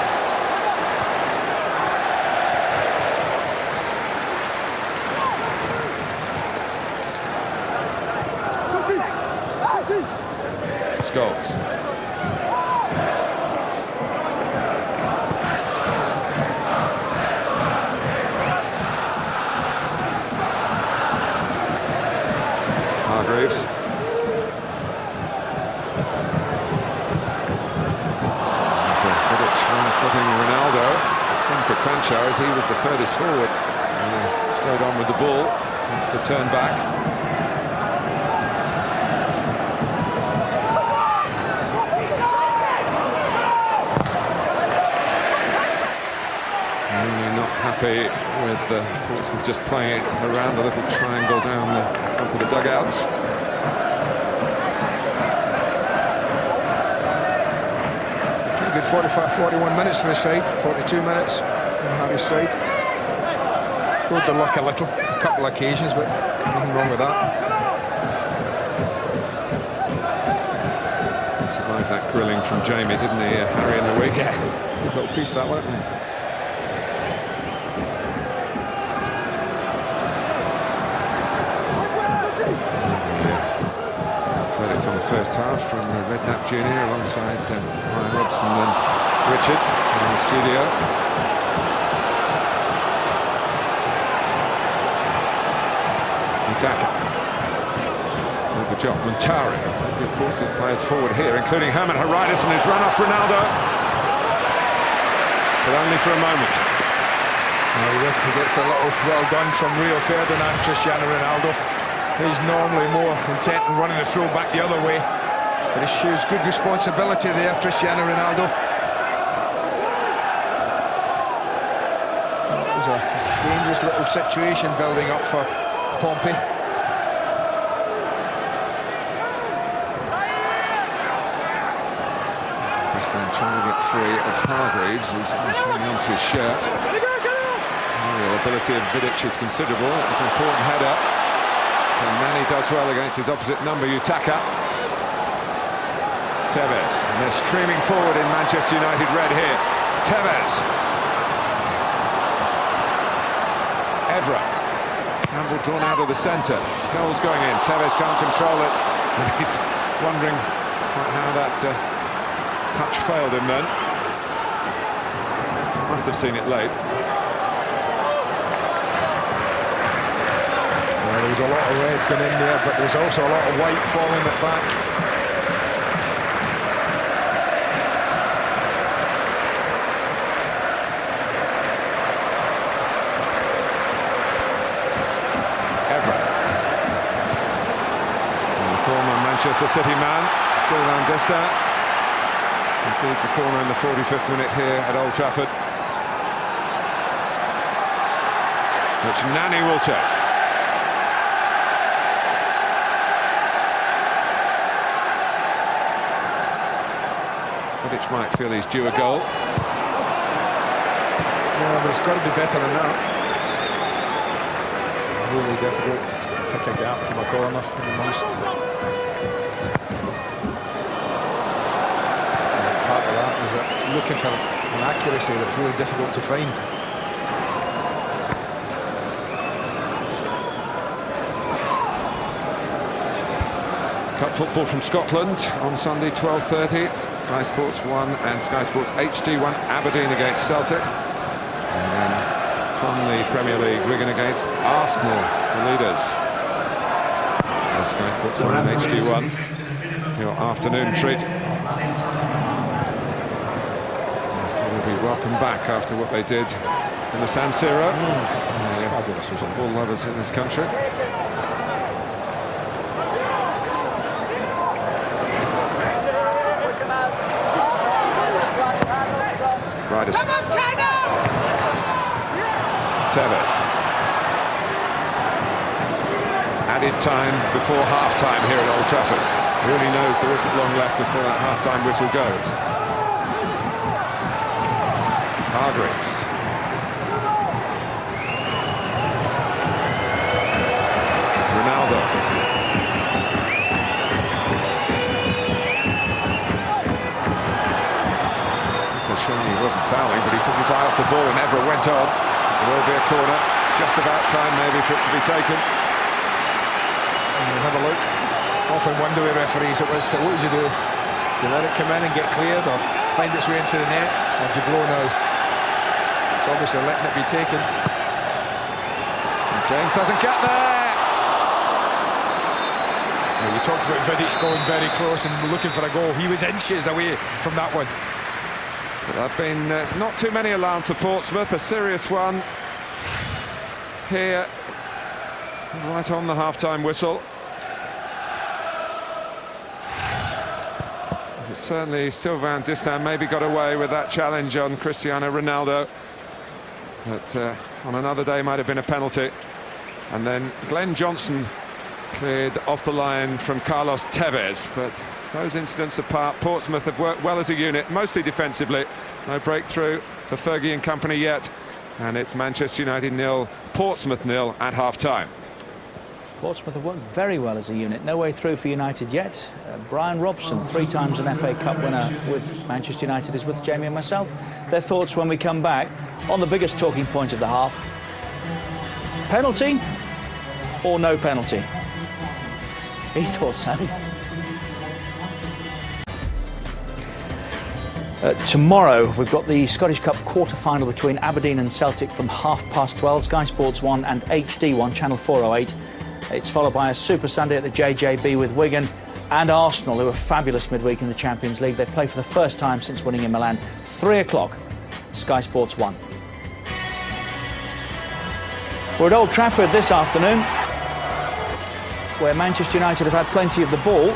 Scholes. Hargreaves. Vidic one-footing Ronaldo. Thing for Cranchar as he was the furthest forward. Straight on with the ball. It's the turn back. Happy with Portsmouth just playing it around a little triangle down the front of the dugouts. Pretty good 41 minutes for his side, 42 minutes on Harry's side. Rode the luck a little, a couple of occasions, but nothing wrong with that. He survived that grilling from Jamie, didn't he, Harry, in the week? Yeah, good little piece that one. On the first half from Redknapp Jr. alongside Ryan Robson and Richard in the studio. Daka. Good job. Montari. Plenty of Portsmouth players forward here, including Herman Haridas and his run off Ronaldo. But only for a moment. He gets a little well done from Rio Ferdinand, Cristiano Ronaldo. He's normally more intent on running the full back the other way, but he shows good responsibility there, Cristiano Ronaldo. There's a dangerous little situation building up for Pompey. This time trying to get free of Hargreaves, who's holding onto his shirt. The ability of Vidic is considerable. It's an important header. And Nani does well against his opposite number, Utaka. Tevez, and they're streaming forward in Manchester United red here. Tevez. Evra. Handle drawn out of the centre. Scholes going in. Tevez can't control it. And he's wondering how that touch failed him then. Must have seen it late. Well, there was a lot of red going in there, but there was also a lot of white falling it back. Manchester City man, Sylvain Distin, concedes a corner in the 45th minute here at Old Trafford, which Nani will take. Vidic might feel he's due a goal. Yeah, but it's got to be better than that. Really difficult. Pick a gap from a corner in the most. Part of that is that looking for an accuracy that's really difficult to find. Cup football from Scotland on Sunday 12:30. Sky Sports 1 and Sky Sports HD1, Aberdeen against Celtic. And then from the Premier League, Wigan against Arsenal, the leaders. So Sky Sports 1 and HD1, your afternoon treat. Will be welcome back after what they did in the San Siro. Fabulous, football lovers in this country. Riders. Tevez. Added time before half-time here at Old Trafford. Really knows there isn't long left before that half-time whistle goes. Hargreaves. Ronaldo. Showing he wasn't fouling, but he took his eye off the ball and Evra went on. There will be a corner. Just about time maybe for it to be taken. And we'll have a look. Often wonder with referees it was, so what would you do? Do you let it come in and get cleared, or find its way into the net, or do you blow now? It's obviously letting it be taken. And James doesn't get there! Well, you talked about Vidic going very close and looking for a goal. He was inches away from that one. But there have been not too many alarms for Portsmouth, a serious one here, right on the half-time whistle. But certainly Sylvain Distin maybe got away with that challenge on Cristiano Ronaldo, but on another day might have been a penalty. And then Glenn Johnson cleared off the line from Carlos Tevez, but those incidents apart, Portsmouth have worked well as a unit, mostly defensively. No breakthrough for Fergie and company yet, and it's Manchester United 0, Portsmouth 0 at half-time. Portsmouth have worked very well as a unit. No way through for United yet. Brian Robson, 3 times an FA Cup winner with Manchester United, is with Jamie and myself. Their thoughts when we come back on the biggest talking point of the half. Penalty or no penalty? He thought so. Tomorrow we've got the Scottish Cup quarter-final between Aberdeen and Celtic from 12:30, Sky Sports 1 and HD1, Channel 408. It's followed by a Super Sunday at the JJB with Wigan and Arsenal, who are fabulous midweek in the Champions League. They play for the first time since winning in Milan. 3 o'clock, Sky Sports 1. We're at Old Trafford this afternoon, where Manchester United have had plenty of the ball.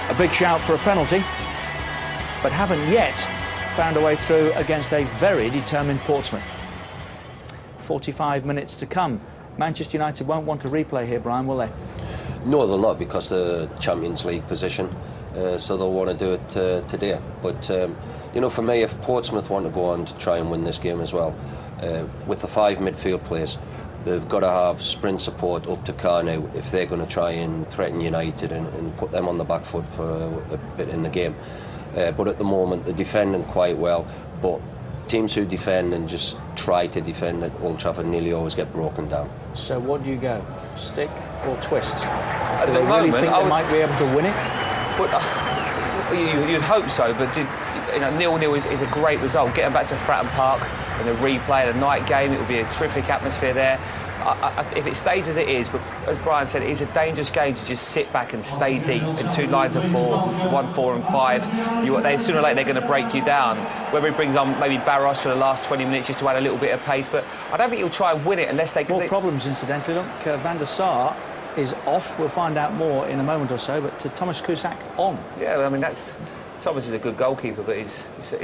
A big shout for a penalty, but haven't yet found a way through against a very determined Portsmouth. 45 minutes to come. Manchester United won't want to replay here, Brian, will they? No, they'll not, because the Champions League position, so they'll want to do it today. But, you know, for me, if Portsmouth want to go on to try and win this game as well, with the 5 midfield players, they've got to have sprint support up to Kanu if they're going to try and threaten United and put them on the back foot for a bit in the game. But at the moment, they're defending quite well, but teams who defend and just try to defend at Old Trafford nearly always get broken down. So what do you go? Stick or twist? At Do the they really moment, think they might be able to win it? Well, you'd hope so, but you know, 0-0 is a great result. Getting back to Fratton Park and the replay, the night game, it would be a terrific atmosphere there. If it stays as it is, but as Brian said, it is a dangerous game to just sit back and stay deep in 2 lines of 4, 1, 4 and 5. Sooner or later they're going to break you down. Whether he brings on maybe Barros for the last 20 minutes just to add a little bit of pace, but I don't think he'll try and win it unless they... More problems, incidentally. Look, Van der Sar is off. We'll find out more in a moment or so, but Thomas Cusack on. Yeah, I mean, Thomas is a good goalkeeper, but he's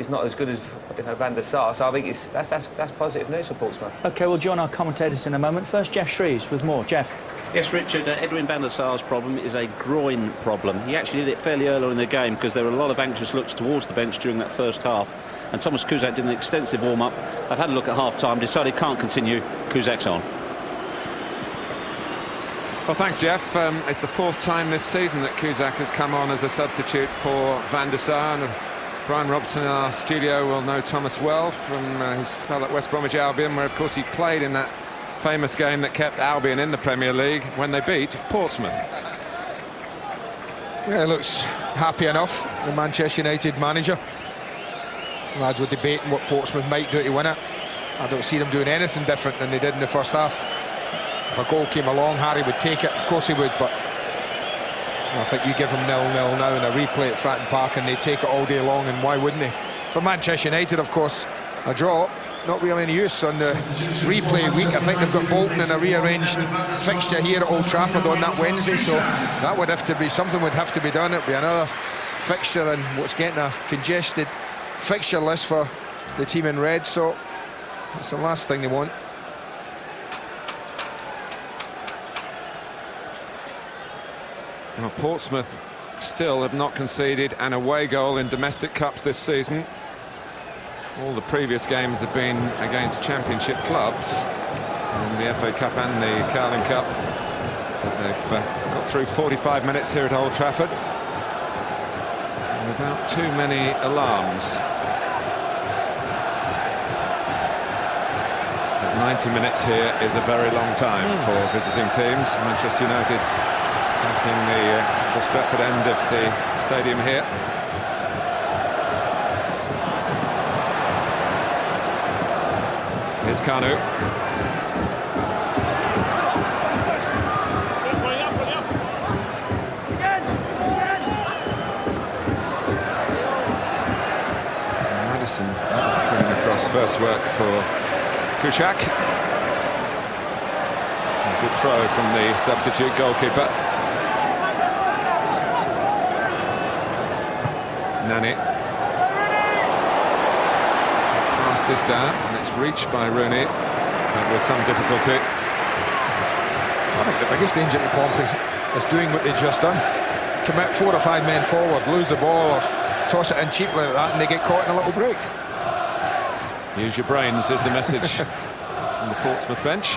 not as good as Van der Sar, so I think that's positive news for Portsmouth. OK, we'll join our commentators in a moment. First, Jeff Shreves with more. Jeff. Yes, Richard, Edwin van der Sar's problem is a groin problem. He actually did it fairly early in the game because there were a lot of anxious looks towards the bench during that first half, and Thomas Cusack did an extensive warm-up. I've had a look at half-time, decided can't continue. Cusack's on. Well, thanks, Jeff. It's the 4th time this season that Cusack has come on as a substitute for Van der Sar. And Brian Robson in our studio will know Thomas well from his spell at West Bromwich Albion, where, of course, he played in that famous game that kept Albion in the Premier League when they beat Portsmouth. Yeah, looks happy enough, the Manchester United manager. Lads were debating what Portsmouth might do to win it. I don't see them doing anything different than they did in the first half. If a goal came along, Harry would take it. Of course he would, but I think you give him 0-0 now in a replay at Fratton Park and they take it all day long, and why wouldn't they? For Manchester United, of course, a draw, not really any use on the replay week. I think they've got Bolton in a rearranged fixture here at Old Trafford on that Wednesday, so that would have to be, something would have to be done. It would be another fixture and what's getting a congested fixture list for the team in red, so it's the last thing they want. Well, Portsmouth still have not conceded an away goal in domestic cups this season. All the previous games have been against championship clubs in the FA Cup and the Carling Cup. But they've got through 45 minutes here at Old Trafford without too many alarms. But 90 minutes here is a very long time for visiting teams. Manchester United taking the Stratford end of the stadium here. Here's Kanu. Madison putting across first work for Cusack. A good throw from the substitute goalkeeper. Nani. Passed this down, and it's reached by Rooney, but with some difficulty. I think the biggest danger to Pompey is doing what they've just done. Commit 4 or 5 men forward, lose the ball, or toss it in cheaply like that, and they get caught in a little break. Use your brains is the message from the Portsmouth bench.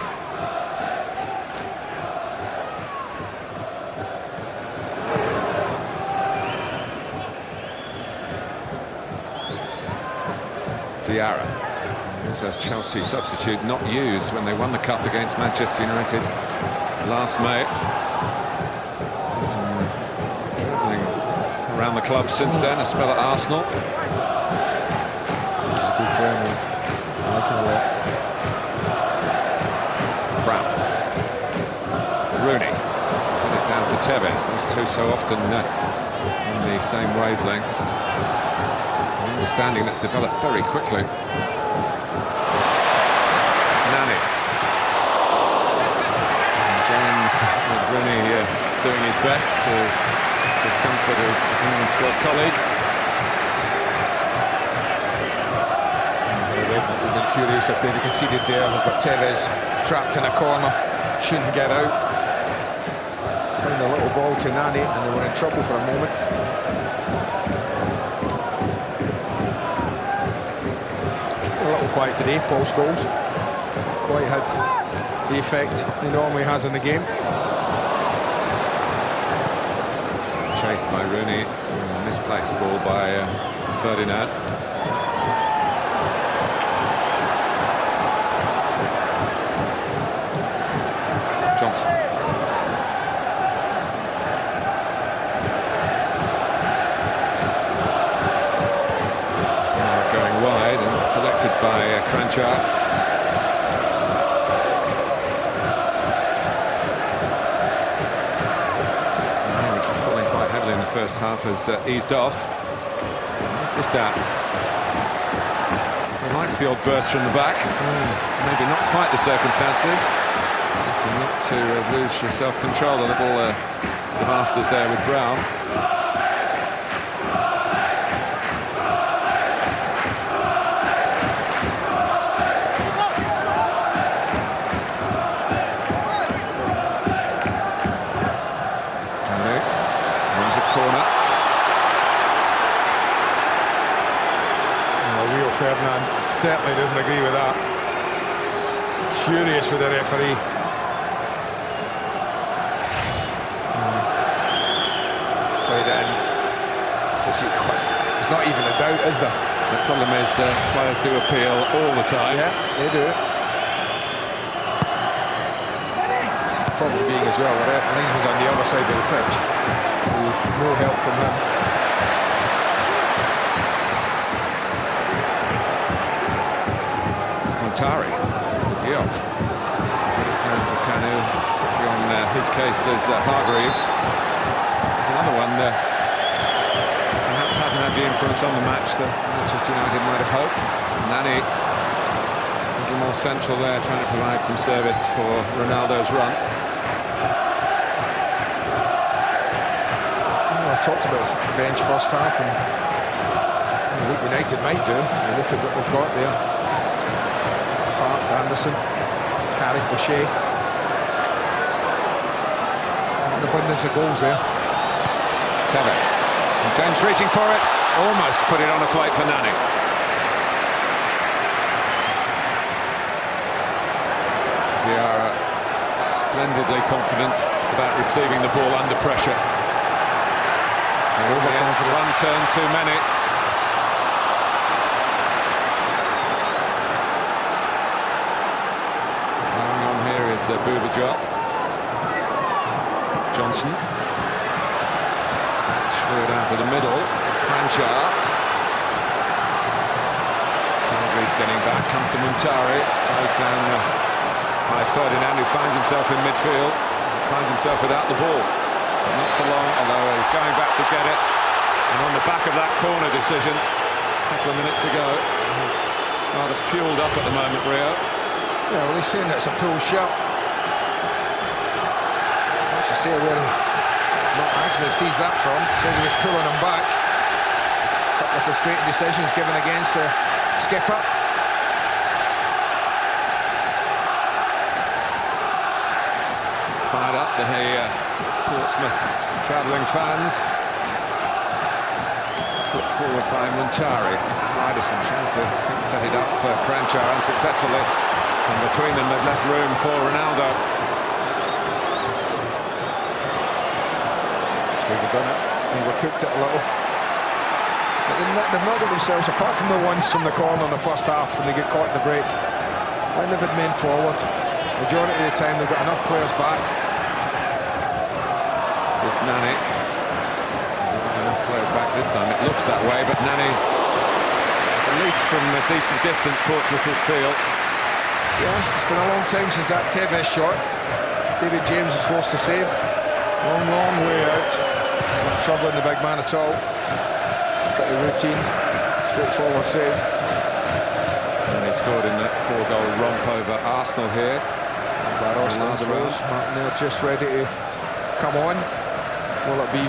Diarra is a Chelsea substitute not used when they won the Cup against Manchester United last May. Some travelling around the club since then, a spell at Arsenal. He's a good player, man. I like him a lot. Brown. Rooney. Put it down to Tevez. Those two so often on the same wavelength. Understanding that's developed very quickly. Nani. And James with Rooney doing his best to discomfort his England squad colleague. We've been furious if they'd have conceded there. They've got Tevez trapped in a corner, shouldn't get out. Found a little ball to Nani and they were in trouble for a moment. A little quiet today, post goals. Quite had the effect he normally has in the game. Chased by Rooney, a misplaced ball by Ferdinand. Johnson. Going wide and collected by Cranchar. In the first half has eased off. Just out. He likes the odd burst from the back. Maybe not quite the circumstances. So not to lose your self-control. A little of afters there with Brown. Ferdinand certainly doesn't agree with that. Furious with the referee. Played it in. It's not even a doubt, is there? The problem is players do appeal all the time. Yeah, they do. Problem being as well, the linesman's on the other side of the pitch. So no help from him. Montari, Diop, put it down to Kanu. On his case, there's Hargreaves. There's another one perhaps hasn't had the influence on the match that Manchester United might have hoped. Nani, a little more central there, trying to provide some service for Ronaldo's run. I talked about the bench first half and what United might do. Look at what we've got there. Park, Anderson, Carrick, Boucher. An abundance of goals there. Tevez. And James reaching for it. Almost put it on a plate for Nani. Vieira splendidly confident about receiving the ball under pressure. One turn too many. Going on here is Bouba Diop. Johnson. Slid out of the middle. Cranchar. Hargreaves getting back. Comes to Montari. Goes down by Ferdinand, who finds himself in midfield. Finds himself without the ball. Not for long, although he's going back to get it. And on the back of that corner decision a couple of minutes ago, he's rather fueled up at the moment, Rio. Yeah, well, he's saying it's a pull shot. Wants to see where Mark actually sees that from. Says he was pulling him back. A couple of frustrating decisions given against the skipper. Fired up the Portsmouth travelling fans. Put forward by Montari. Ryderson trying to set it up for Cranchar unsuccessfully. And between them they've left room for Ronaldo. They've done it. They've cooked it a little. But they've not got themselves, apart from the ones from the corner in the first half when they get caught in the break. When they've had men forward, majority of the time they've got enough players back. This is Nani. Enough players back this time. It looks that way, but Nani, at least from a decent distance, Portsmouth would feel. Yeah, it's been a long time since that Tevez shot. David James is forced to save. Long, long way out. Not troubling the big man at all. Pretty routine, straightforward save. And he scored in that 4-goal romp over Arsenal here. Arsenal throws. Martinelli just ready to come on. Will it be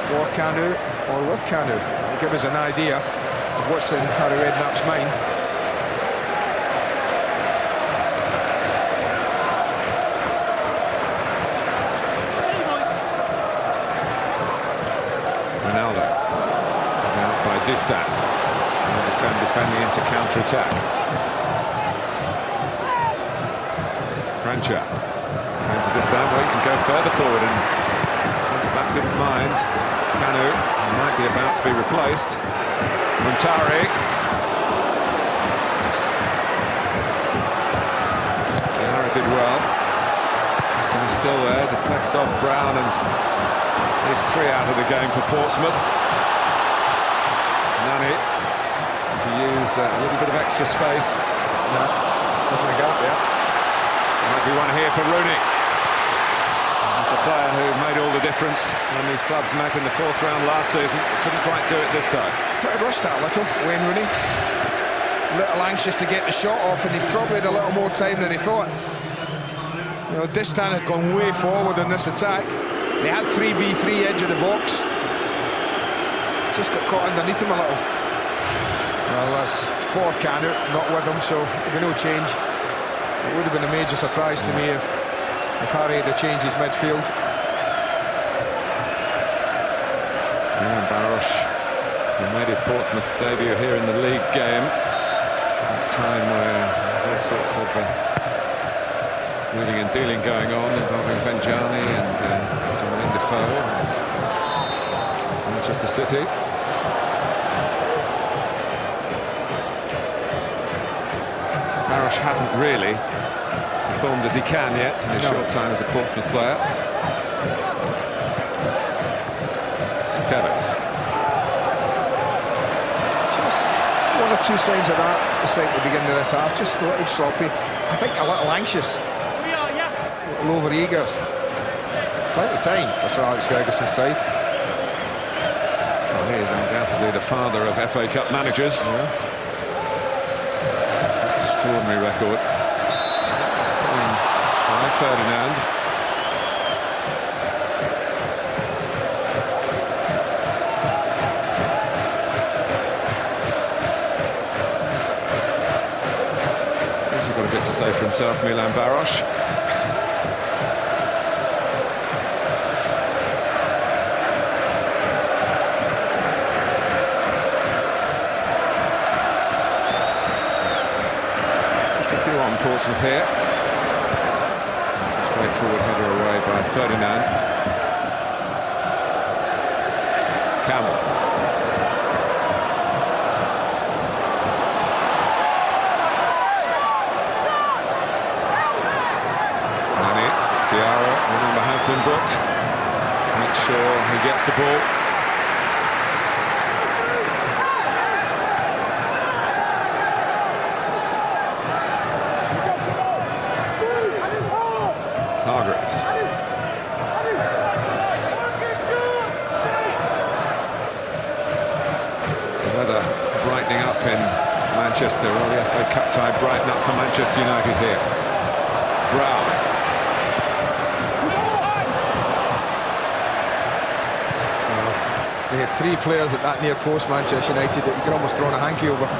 for Kanu or with Kanu? It'll give us an idea of what's in Harry Redknapp's mind. Distan. They turn defending into counter-attack. Francha. Same to Distan, well, he can go further forward, and centre-back didn't mind. Kanu might be about to be replaced. Muntari. Diarra did well. Distan still there, deflects off Brown, and he's 3 out of the game for Portsmouth. Nani to use a little bit of extra space. No, wasn't a gap there. Might be one here for Rooney. He's the player who made all the difference when these clubs met in the 4th round last season. Couldn't quite do it this time. Thought he rushed that a little, Wayne Rooney. A little anxious to get the shot off, and he probably had a little more time than he thought. You know, Distan had gone way forward in this attack. They had 3v3 edge of the box. Just got caught underneath him a little. Well, that's for Kanu, not with him, so there'll be no change. It would have been a major surprise to me if Harry had to change his midfield. Yeah, Barosh, who made his Portsmouth debut here in the league game, at a time where there's all sorts of wheeling and dealing going on involving Benjani and Jermaine Defoe, Manchester City. Barosh hasn't really performed as he can yet in his short time as a Portsmouth player. Tevez. Just 1 or 2 signs of that at the beginning of this half, just a little sloppy. I think a little anxious, a little over-eager. Plenty of time for Sir Alex Ferguson's side. Well, he is undoubtedly the father of FA Cup managers. Yeah. Extraordinary record. Spain by Ferdinand. He's got a bit to say for himself, Milan Barosh. Portsmouth here. Straightforward header away by Ferdinand. Campbell. Nani. Diarra, the number has been booked. Make sure he gets the ball. Manchester, well, the FA Cup tie brighten up for Manchester United here. Brown. They had 3 players at that near post, Manchester United, that you could almost throw a hanky over. An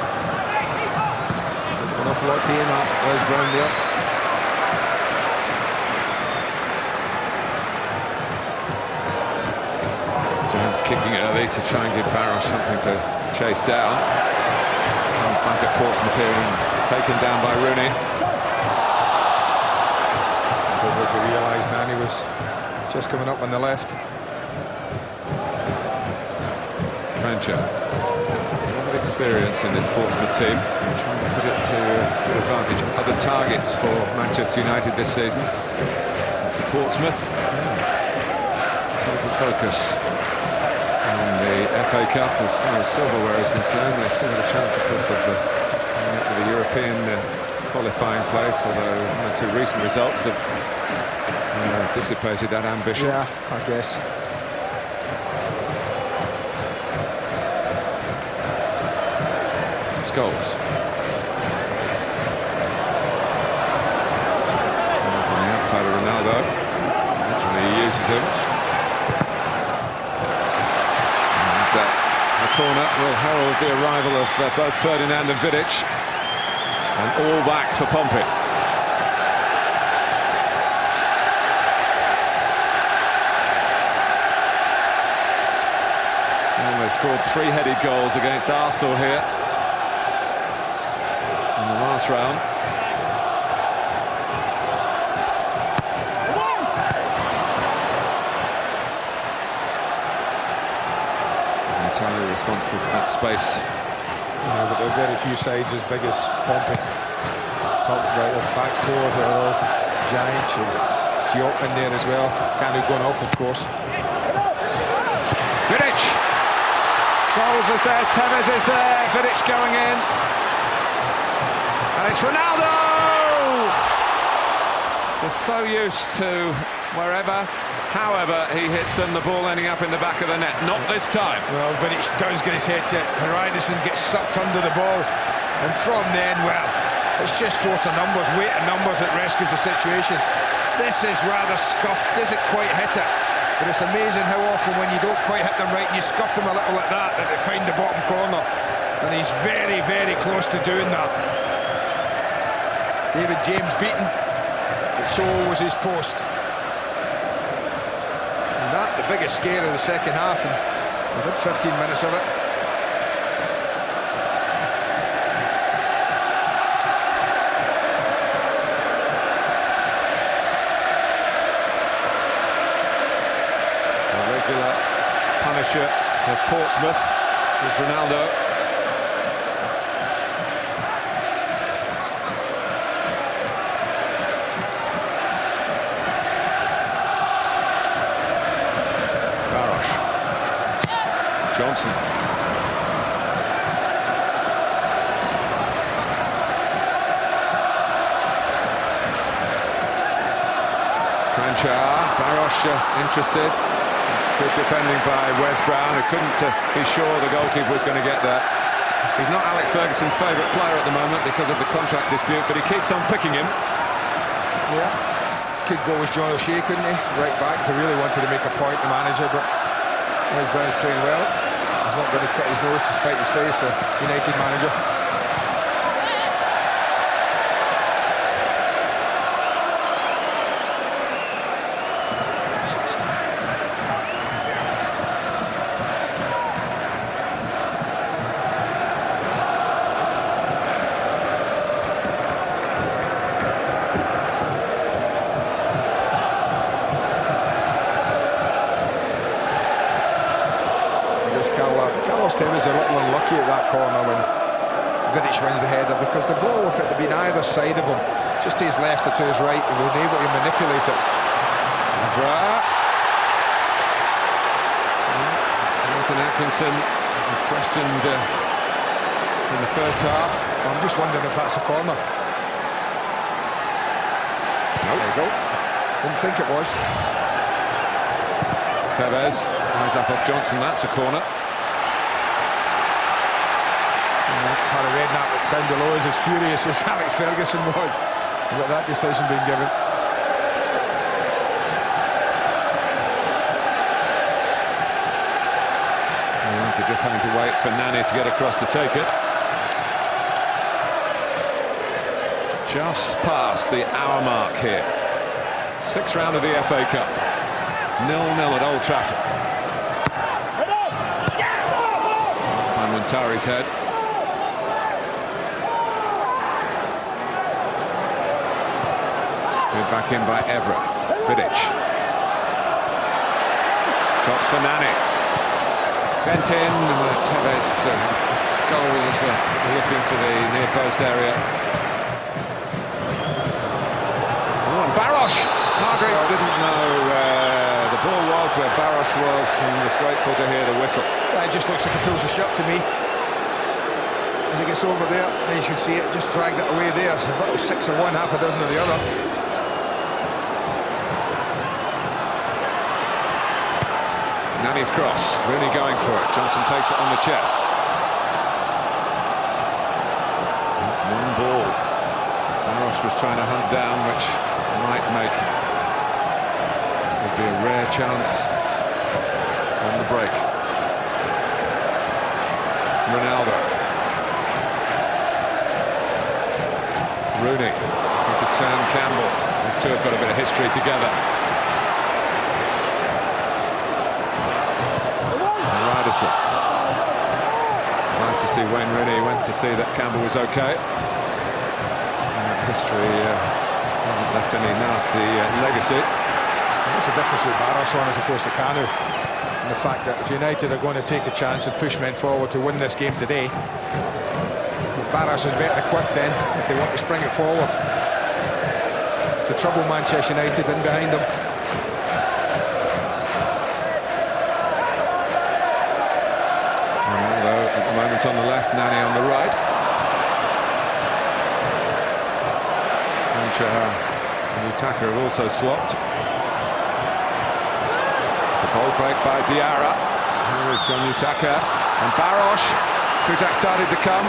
awful lot to aim at. There's Brown there. Jones kicking early to try and give Barosh something to chase down. Comes back at Portsmouth here and taken down by Rooney. I don't know if he realised Nani was just coming up on the left. Francha. A lot of experience in this Portsmouth team. Trying to put it to good advantage. Other targets for Manchester United this season. For Portsmouth, total focus on the FA Cup as far as silverware is concerned. They've still got a chance, of course, of coming up with a European qualifying place, although 1 or 2 recent results have dissipated that ambition. Yeah, I guess. Scholes. On the outside of Ronaldo. Actually, he uses him. The corner will herald the arrival of both Ferdinand and Vidic, and all back for Pompey. They scored 3 headed goals against Arsenal here in the last round. Entirely responsible for that space. Yeah, but there are very few sides as big as Pompey. Talked about the back four, they're all giants. Diop in there as well. Can't have gone off, of course. Vidic! Scholes is there, Tevez is there, Vidic going in. And it's Ronaldo! They're so used to wherever, however he hits them, the ball ending up in the back of the net. Not this time. Well, Vidic does get his head to it. Hernandez gets sucked under the ball. And from then, well, it's just force of numbers, weight of numbers that rescues the situation. This is rather scuffed, doesn't quite hit it. But it's amazing how often when you don't quite hit them right and you scuff them a little like that, that they find the bottom corner. And he's very, very close to doing that. David James beaten, but so was his post. And that, the biggest scare of the second half, and we had 15 minutes of it. Punisher of Portsmouth is Ronaldo. Barosh. Johnson. Cranchar. Barosh interested. Good defending by Wes Brown, who couldn't be sure the goalkeeper was going to get there. He's not Alex Ferguson's favourite player at the moment because of the contract dispute, but he keeps on picking him. Yeah, could go with John O'Shea, couldn't he? Right back, if he really wanted to make a point, the manager, but Wes Brown's playing well. He's not going to cut his nose to spite his face, the United manager. Tevez a little unlucky at that corner when Vidic wins the header, because the ball, if it had been either side of him, just to his left or to his right, he would have been able to manipulate it. Martin Atkinson was questioned in the first half. I'm just wondering if that's a corner. Nope. There you go. Didn't think it was. Tevez eyes up off Johnson. That's a corner. Harry Redknapp down below is as furious as Alex Ferguson was about that decision being given. United just having to wait for Nani to get across to take it. Just past the hour mark here. 6th round of the FA Cup. 0-0 at Old Trafford. And Montari's head. Back in by Evra. Vidic. Shot for Nani. Bent in. Tevez. Scholes looking for the near post area. Oh, and Barosh. Hargreaves didn't know where the ball was, where Barosh was, and was grateful to hear the whistle. It just looks like he pulls a shot to me. As he gets over there, you can see it just dragged it away there. So about 6 of one, half a dozen of the other. Nani's cross, Rooney going for it. Johnson takes it on the chest. One ball. Barosh was trying to hunt down, which might make would be a rare chance on the break. Ronaldo. Rooney into turn Campbell. These two have got a bit of history together. Radisson. obviously Wayne Rooney went to see that Campbell was okay. History hasn't left any nasty legacy. What's the difference with Barros on as opposed to Kanu? And the fact that if United are going to take a chance and push men forward to win this game today, Barros is better equipped then if they want to spring it forward to trouble Manchester United in behind them. Ronaldo at the moment on the left, Nani on the right. And Utaka have also swapped. It's a ball break by Diarra. Here is John Utaka and Barros. Kuzak started to come.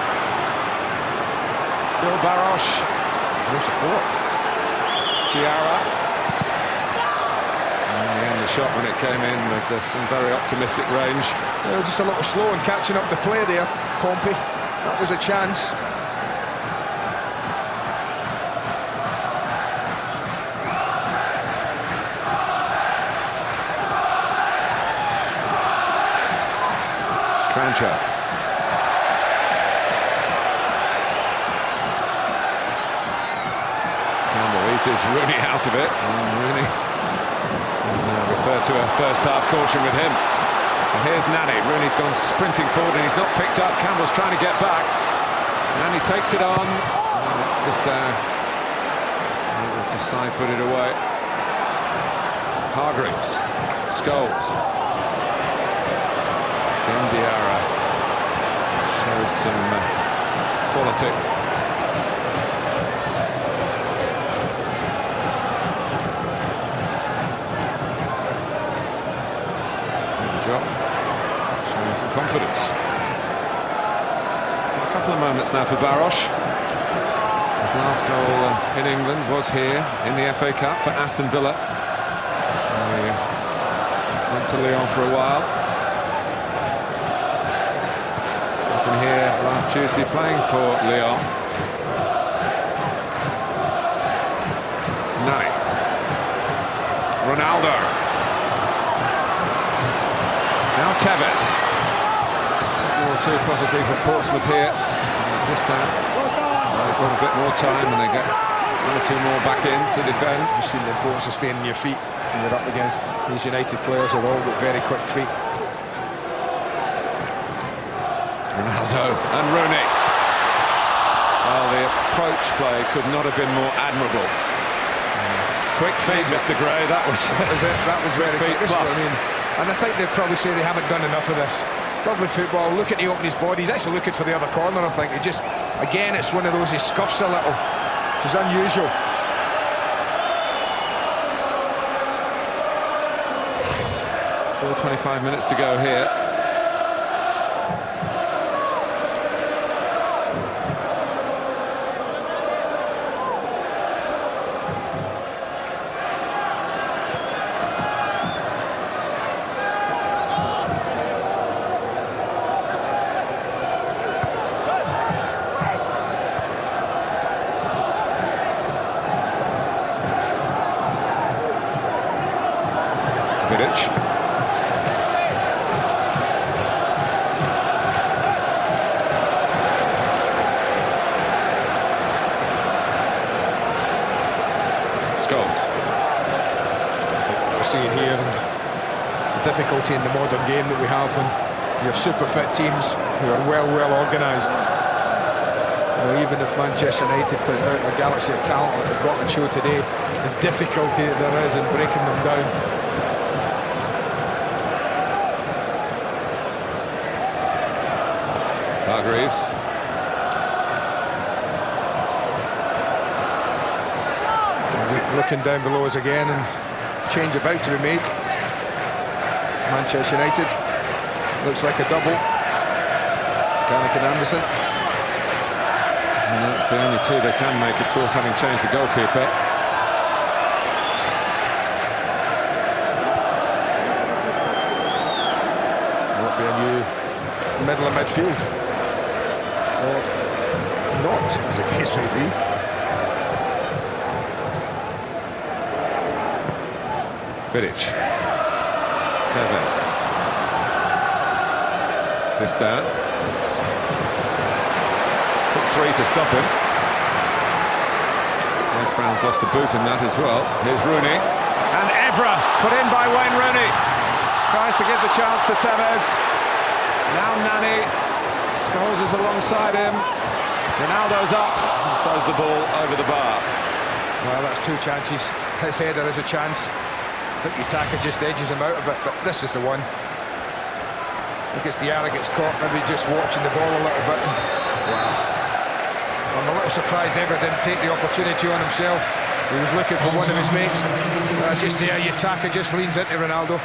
Still Barros. No support. Diarra. And in the end, the shot when it came in was from very optimistic range. Just a little slow in catching up the play there, Pompey. That was a chance. Crancher. Campbell eases Rooney out of it. And Rooney referred to a first-half caution with him. And here's Nani. Rooney's gone sprinting forward and he's not picked up. Campbell's trying to get back. And he takes it on. And it's just able to side-foot it away. Hargreaves. Scholes. Diarra shows some quality. Good job. Showing some confidence. A couple of moments now for Barros. His last goal in England was here in the FA Cup for Aston Villa. He went to Lyon for a while. Here last Tuesday playing for Lyon. Nani. Ronaldo. Now Tevez. One or two possibly for Portsmouth here. Just that. They've got a bit more time and they get one or two more back in to defend. You've seen the importance of staying on your feet when you're up against these United players who've all got very quick feet. Ronaldo and Rooney. Well, the approach play could not have been more admirable. Quick feet, Mr. Gray. That was it. That was very quick. Plus. I mean, and I think they'd probably say they haven't done enough of this. Lovely football. Look at the open his body. He's actually looking for the other corner. I think he just, again, it's one of those he scuffs a little, which is unusual. Still 25 minutes to go here. Vidic. Scholes. I think what we're seeing here, and the difficulty in the modern game that we have when you have super fit teams who are well organised. Even if Manchester United put out a galaxy of talent like they've got on show today, the difficulty there is in breaking them down. Hargreaves. Looking down below us again, and change about to be made. Manchester United looks like a double. Garnick and Anderson. And that's the only two they can make, of course, having changed the goalkeeper. Might be a new middle of midfield. Or not, as the case may be. Vidic. Tevez. Pista. three to stop him. West Brown's lost a boot in that as well. Here's Rooney. And Evra, put in by Wayne Rooney. Tries to give the chance to Tevez. Now Nani. Scholes is alongside him. Ronaldo's up and throws the ball over the bar. Well, that's two chances. His header is a chance. I think Utaka just edges him out a bit, but this is the one. I guess Diarra gets caught, maybe just watching the ball a little bit. Wow. I'm a little surprised Evra didn't take the opportunity on himself. He was looking for one of his mates. Just there, Utaka just leans into Ronaldo.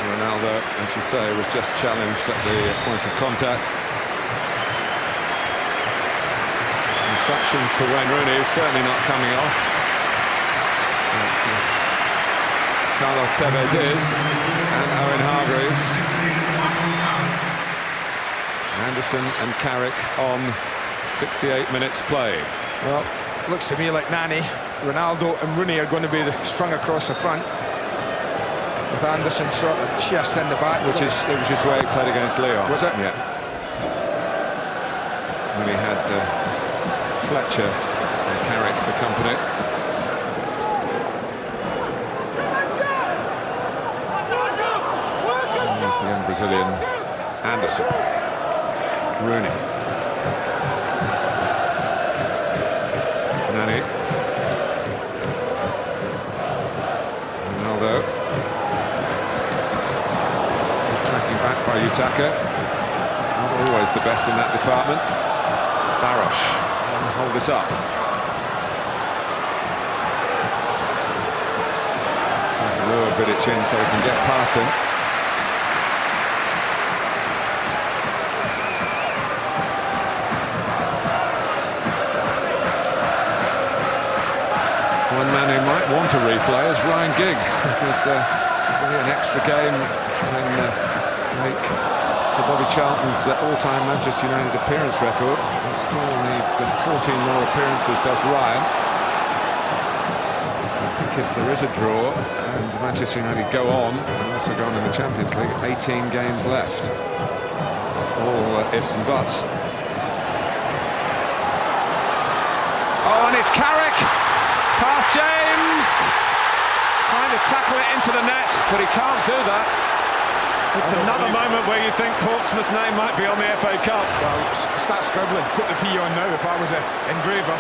Ronaldo, as you say, was just challenged at the point of contact. Instructions for Wayne Rooney, who's certainly not coming off. But, Carlos Tevez is, and Owen Hargreaves. Anderson and Carrick on 68 minutes played. Well, looks to me like Nani, Ronaldo and Rooney are going to be strung across the front, with Anderson sort of just in the back. Which is where he played against Leon. Was it? Yeah. When he had Fletcher and Carrick for company. And here's the young Brazilian Anderson. Rooney. Nani. Ronaldo. Tracking back by Utaka. Not always the best in that department. Barosh. Hold this up. Trying to lure Vidic in so he can get past him. One man who might want to replay is Ryan Giggs, because really an extra game to try and make Sir Bobby Charlton's all-time Manchester United appearance record. He still needs 14 more appearances, does Ryan. I think if there is a draw and Manchester United go on, and also go on in the Champions League, 18 games left. It's all ifs and buts. Oh, and it's Carrick! Past James! Trying to tackle it into the net, but he can't do that. It's another moment where you think Portsmouth's name might be on the FA Cup. Well, start scribbling, put the P on now if I was an engraver,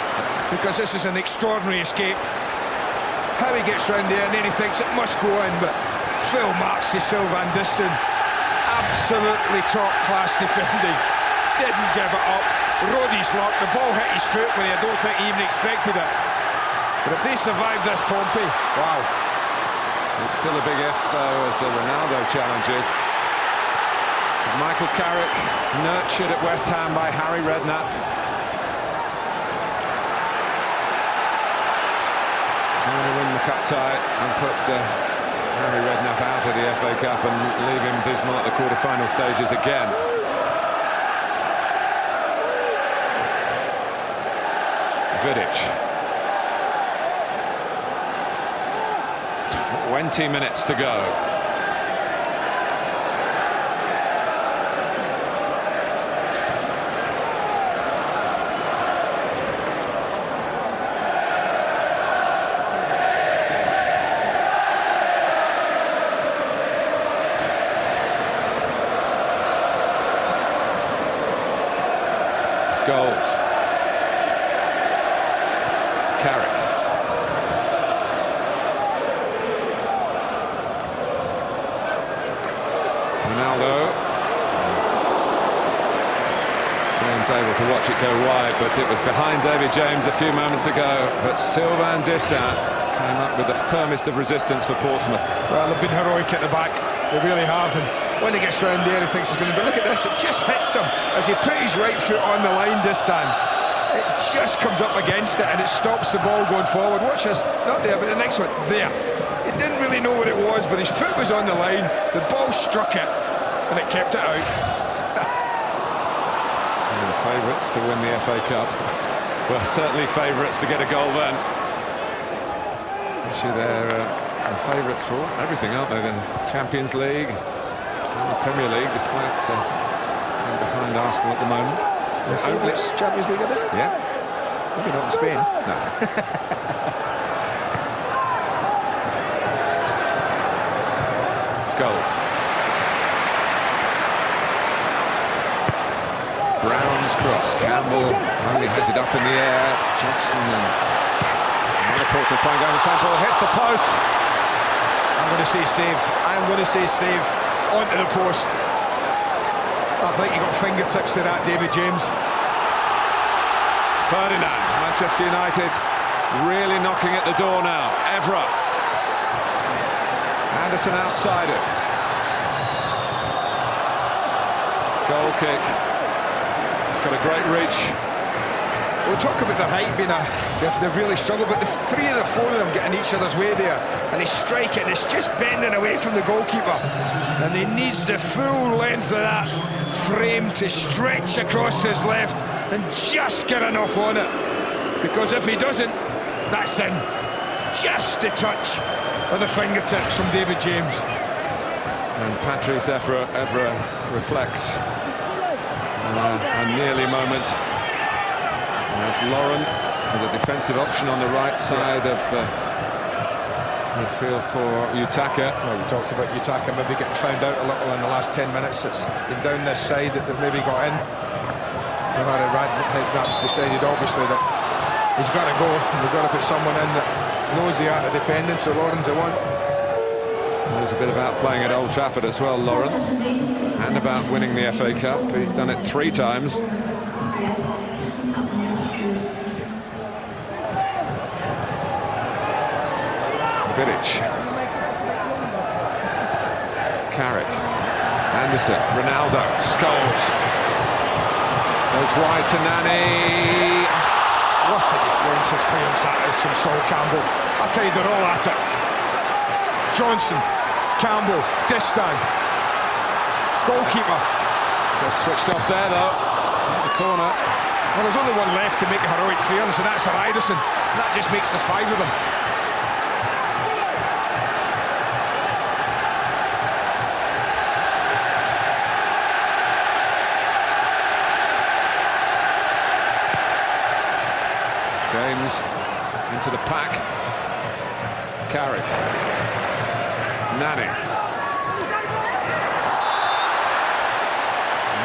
because this is an extraordinary escape. How he gets round there and then he thinks it must go in, but full marks to Sylvain Distin. Absolutely top-class defending. Didn't give it up. Rode his luck. The ball hit his foot when I don't think he even expected it. But if they survive this, Pompey, wow. It's still a big if, though, as the Ronaldo challenges. Michael Carrick, nurtured at West Ham by Harry Redknapp. Trying to win the cup tie and put Harry Redknapp out of the FA Cup and leave him dismal at the quarter-final stages again. Vidic. 20 minutes to go. Scholes. Carrick. Ronaldo. James able to watch it go wide, but it was behind David James a few moments ago. But Sylvain Distin came up with the firmest of resistance for Portsmouth. Well, they've been heroic at the back. They really have. And when he gets round there, he thinks he's going to... But look at this, it just hits him as he put his right foot on the line, Distin. It just comes up against it and it stops the ball going forward. Watch this, not there, but the next one, there. He didn't really know what it was, but his foot was on the line, the ball struck it, and it kept it out. The favourites to win the FA Cup. Well, certainly favourites to get a goal then. Issue there, the favourites for everything, aren't they? The Champions League and the Premier League, despite being behind Arsenal at the moment. The favourites, Champions League, are they? Yeah. Maybe not in Spain. No. Scholes. Brown's cross. Campbell only has it up in the air. Jackson and another Portsmouth playing down the centre. Hits the post. I'm going to say save. I'm going to say save. Onto the post. I think he got fingertips to that, David James. Ferdinand, Manchester United really knocking at the door now. Evra. Anderson outside it. Goal kick. It's got a great reach. We'll talk about their height being they've really struggled, but the three of the four of them getting each other's way there, and they strike it, and it's just bending away from the goalkeeper, and he needs the full length of that frame to stretch across to his left and just get enough on it, because if he doesn't, that's in. Just the touch of the fingertips from David James. And Patrice Evra reflects a nearly moment as Lauren has a defensive option on the right side of midfield for Utaka. Well, you talked about Utaka maybe getting found out a little in the last 10 minutes. It's been down this side that they've maybe got in. Radnap's decided obviously that he's got to go, and we've got to put someone in that knows the art of defending, so Lauren's the one. There's a bit about playing at Old Trafford as well, Lauren, and about winning the FA Cup. He's done it 3 times. Vidic. Carrick. Anderson. Ronaldo. Scholes. Goes wide to Nani. What a defensive clearance that is from Sol Campbell. I tell you, they're all at it. Johnson, Campbell, Distan. Goalkeeper. Just switched off there though. At the corner. Well, there's only one left to make a heroic clearance, and that's Ryderson. That just makes the 5 of them. James into the pack. Carrick. Nani.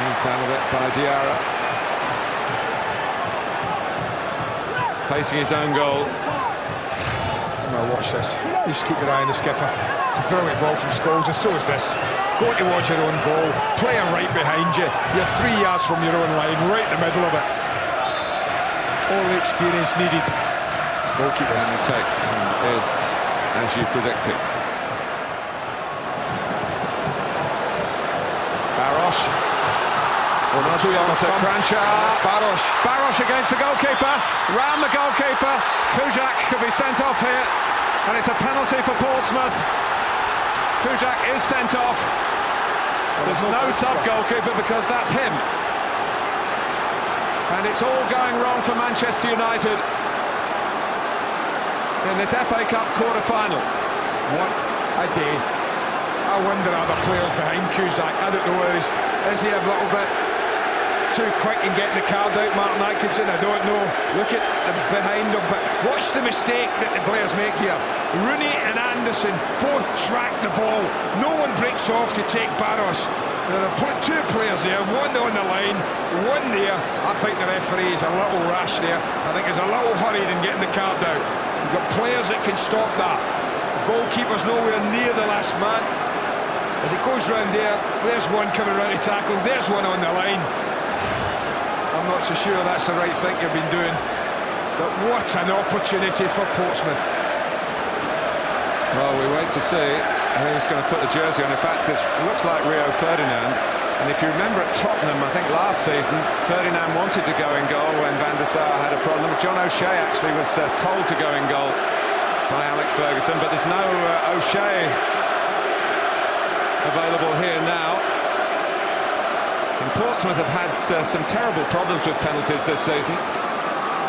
Eased out of it by Diarra. Facing his own goal. Well, watch this. You just keep your eye on the skipper. It's a brilliant ball from Scholes, and so is this. Go towards your own goal. Player right behind you. You're 3 yards from your own line, right in the middle of it. All the experience needed. It's goalkeepers. And he takes and is as you predicted. Barosh. Not too long to Cranchar. Barosh against the goalkeeper. Round the goalkeeper. Kujak could be sent off here. And it's a penalty for Portsmouth. Kujak is sent off. There's no sub-goalkeeper because that's him. And it's all going wrong for Manchester United in this FA Cup quarter-final. What a day. I wonder, are the players behind Kujak? I don't know whether is he a little bit too quick in getting the card out, Martin Atkinson? I don't know. Look at the behind him, but watch the mistake that the players make here. Rooney and Anderson both track the ball. No one breaks off to take Barros. There are 2 players there, one on the line, one there. I think the referee is a little rash there. I think he's a little hurried in getting the card out. You've got players that can stop that. The goalkeeper's nowhere near the last man. As it goes round there, there's one coming round to tackle, there's one on the line. I'm not so sure that's the right thing you've been doing. But what an opportunity for Portsmouth. Well, we wait to see who's going to put the jersey on. In fact, it looks like Rio Ferdinand. And if you remember at Tottenham, I think last season, Ferdinand wanted to go in goal when Van der Sar had a problem. John O'Shea actually was told to go in goal by Alec Ferguson, but there's no O'Shea available here now. And Portsmouth have had some terrible problems with penalties this season.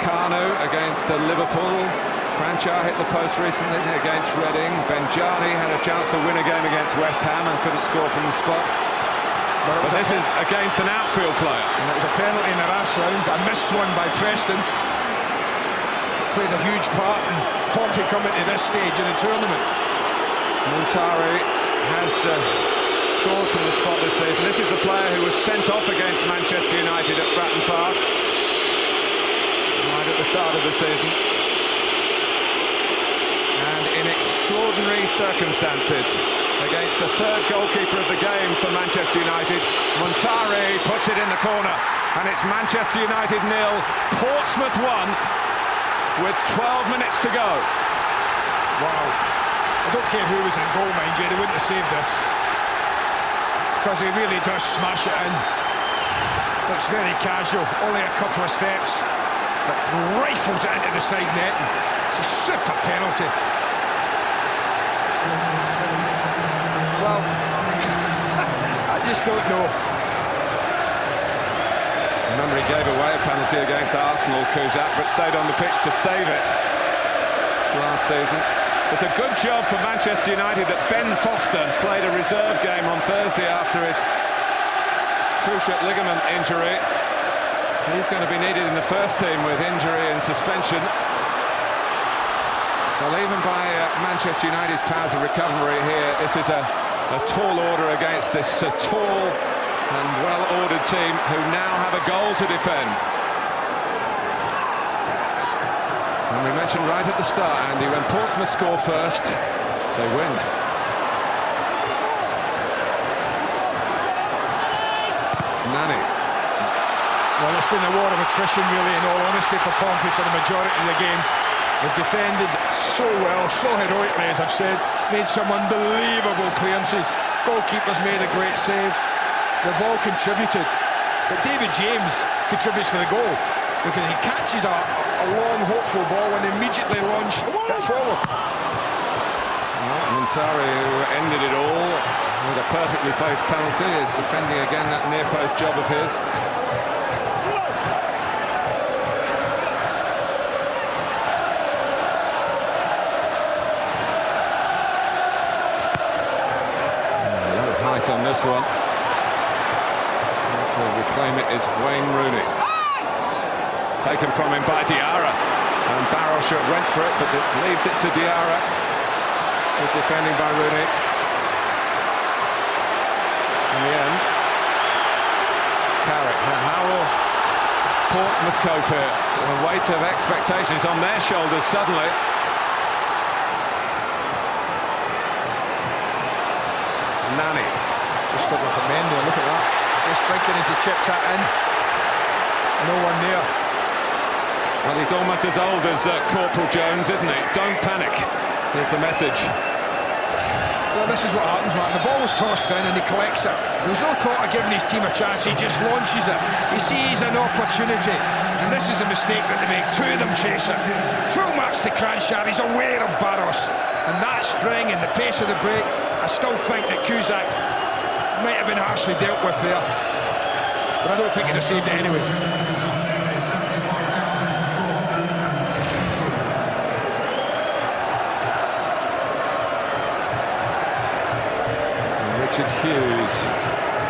Kanu against Liverpool. Kranjčar hit the post recently against Reading. Benjani had a chance to win a game against West Ham and couldn't score from the spot. But this is against an outfield player. And it was a penalty in the last round, a missed one by Preston. Played a huge part in Pompey coming to this stage in the tournament. Montari has scored from the spot this season. This is the player who was sent off against Manchester United at Fratton Park right at the start of the season. And in extraordinary circumstances, against the third goalkeeper of the game for Manchester United, Montari puts it in the corner, and it's Manchester United 0, Portsmouth 1, with 12 minutes to go. Wow. I don't care who was in goal, mind you, they wouldn't have saved this. Because he really does smash it in. Looks very casual, only a couple of steps, but rifles it into the side netting. It's a super penalty. Well, I just don't know. Remember, he gave away a penalty against Arsenal, Kuzak, but stayed on the pitch to save it last season. It's a good job for Manchester United that Ben Foster played a reserve game on Thursday after his cruciate ligament injury. He's going to be needed in the first team with injury and suspension. Well, even by Manchester United's powers of recovery here, this is a tall order against this tall and well-ordered team who now have a goal to defend. And we mentioned right at the start, Andy, when Portsmouth score first, they win. Nani. Well, it's been a war of attrition, really, in all honesty, for Pompey for the majority of the game. They've defended so well, so heroically, as I've said, made some unbelievable clearances. Goalkeeper's made a great save. They've all contributed. But David James contributes for the goal because he catches a long, hopeful ball and immediately launched it forward. Montari, who ended it all with a perfectly placed penalty, is defending again that near-post job of his. On this one, to reclaim it is Wayne Rooney, taken from him by Diarra, and Barrow went for it, but it leaves it to Diarra. Good defending by Rooney. In the end, Carrick. Now how will Portsmouth cope here? The weight of expectation is on their shoulders suddenly. Nani. Just struggling for men there, look at that. Just thinking as he chipped that in. No one there. Well, he's almost as old as Corporal Jones, isn't he? Don't panic. Here's the message. Well, this is what happens, Martin. The ball was tossed in and he collects it. There was no thought of giving his team a chance. He just launches it. He sees an opportunity. And this is a mistake that they make. Two of them chase it. Full marks to Kranjčar. He's aware of Barros. And that spring and the pace of the break, I still think that Kuzak might have been harshly dealt with there, but I don't think he'd have saved it anyway. Richard Hughes,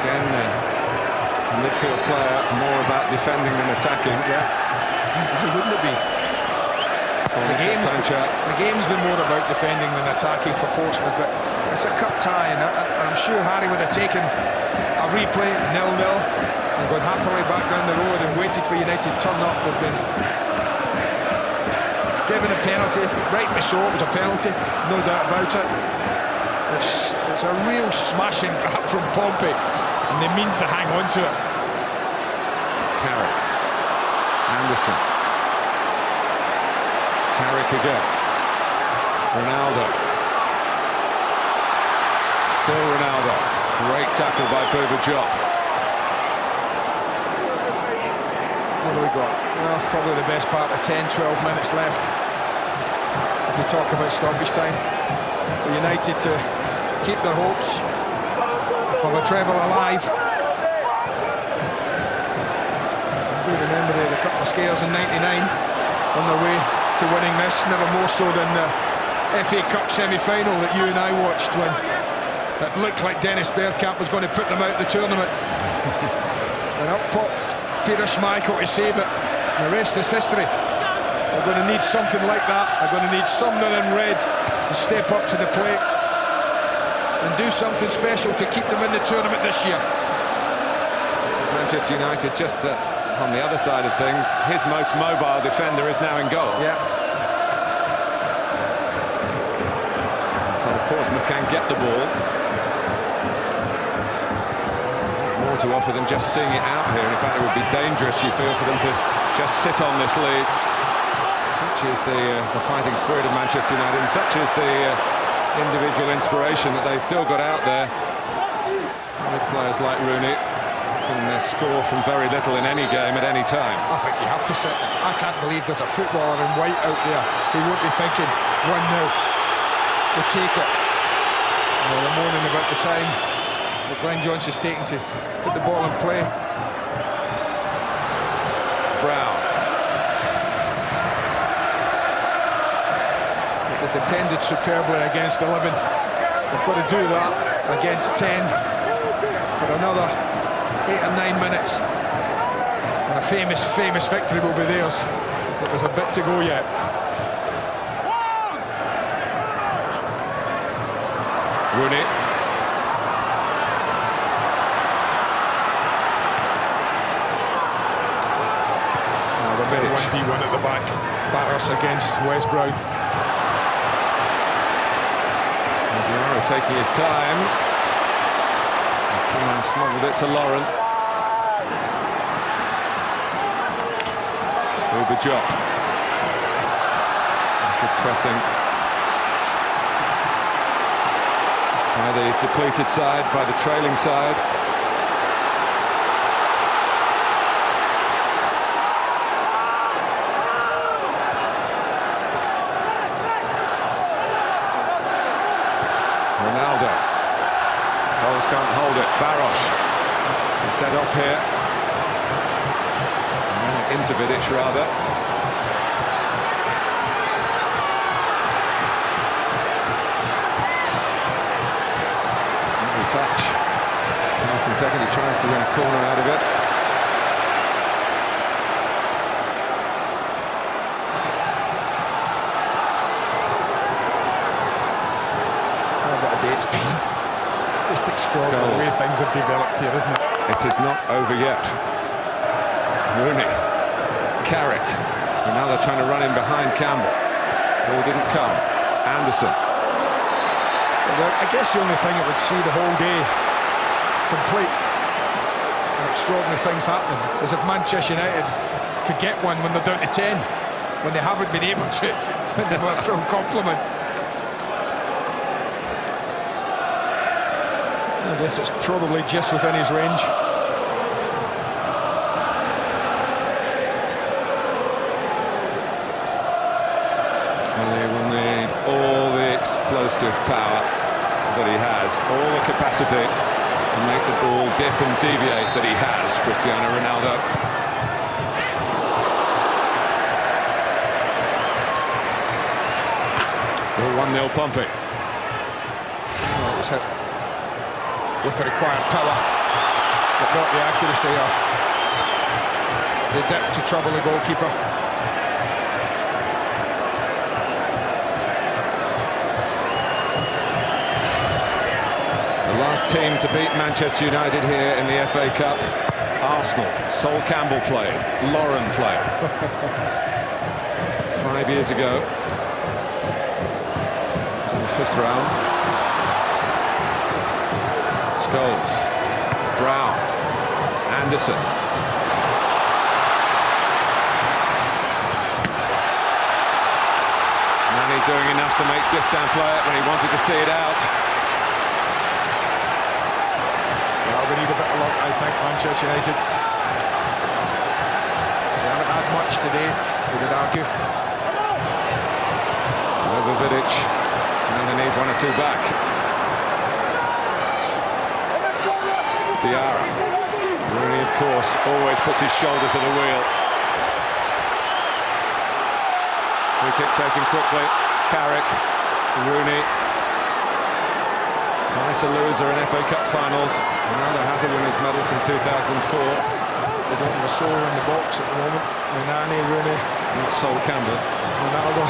again a midfield player, more about defending than attacking. Yeah, why wouldn't it be? The game's been more about defending than attacking for Portsmouth, but it's a cup tie, and I'm sure Harry would have taken a replay, 0-0, and gone happily back down the road and waited for United to turn up. They've been given a penalty, rightly so, it was a penalty, no doubt about it. It's a real smashing grab from Pompey, and they mean to hang on to it. Carrick, Anderson, Carrick again, Ronaldo. Still Ronaldo. Great tackle by Bouba Diop. What do we got? Well, probably the best part of 10-12 minutes left. If you talk about stoppage time. For United to keep their hopes of a treble alive. I do remember they had a couple of scares in '99 on their way to winning this, never more so than the FA Cup semi-final that you and I watched, when it looked like Dennis Bergkamp was going to put them out of the tournament. And up popped Peter Schmeichel to save it. And the rest is history. They're going to need something like that. They're going to need someone in red to step up to the plate and do something special to keep them in the tournament this year. Manchester United just on the other side of things. His most mobile defender is now in goal. Yeah. So Portsmouth can get the ball. More to offer than just seeing it out here. In fact, it would be dangerous, you feel, for them to just sit on this lead. Such is the fighting spirit of Manchester United, and such is the individual inspiration that they've still got out there with players like Rooney. And score from very little in any game at any time. I think you have to sit there. I can't believe there's a footballer in white out there who won't be thinking 1-0. We'll take it. Well, they're moaning about the time that Glenn Johnson's taking to put the ball in play. Brown. They defended superbly against 11. They've got to do that against 10 for another 8 or 9 minutes, and a famous victory will be theirs, but there's a bit to go yet. Rooney. The bit 1v1 at the back, Barros against Wes Brown. Diarra taking his time. Someone smuggled it to Lauren. Uber Jop. Good pressing by the depleted side, by the trailing side. Ronaldo. Scholes can't hold it. Barros is set off here. Into Vidic, rather. Lovely touch. Nice and second, he tries to win a corner out of it. What a day it's been. Just extraordinary the way things have developed here, isn't it? It is not over yet. Rooney, Carrick, and now they're trying to run in behind Campbell. Ball didn't come. Anderson. Well, I guess the only thing that would see the whole day complete and extraordinary things happening is if Manchester United could get one when they're down to 10, when they haven't been able to, when they were a full complement. I guess it's probably just within his range. And they will need all the explosive power that he has, all the capacity to make the ball dip and deviate that he has, Cristiano Ronaldo. Still 1-0 Pompey. Oh, it's hit with the required power, but not the accuracy or the dip to trouble the goalkeeper. The last team to beat Manchester United here in the FA Cup, Arsenal. Sol Campbell played, Lauren played. 5 years ago. It's in the 5th round. Scholes, Brown, Anderson. Manny doing enough to make Distin play it when he wanted to see it out. Well, they need a bit of luck, I think, Manchester United. They haven't had much today, we would argue. Over Vidic. Now they need 1 or 2 back. Diarra. Rooney, of course, always puts his shoulder to the wheel. Big kick taken quickly. Carrick, Rooney. Twice a loser in FA Cup finals. Ronaldo has a winner's medal from 2004. They don't have a soul in the box at the moment. Nani, Rooney. Not Sol Campbell. Ronaldo.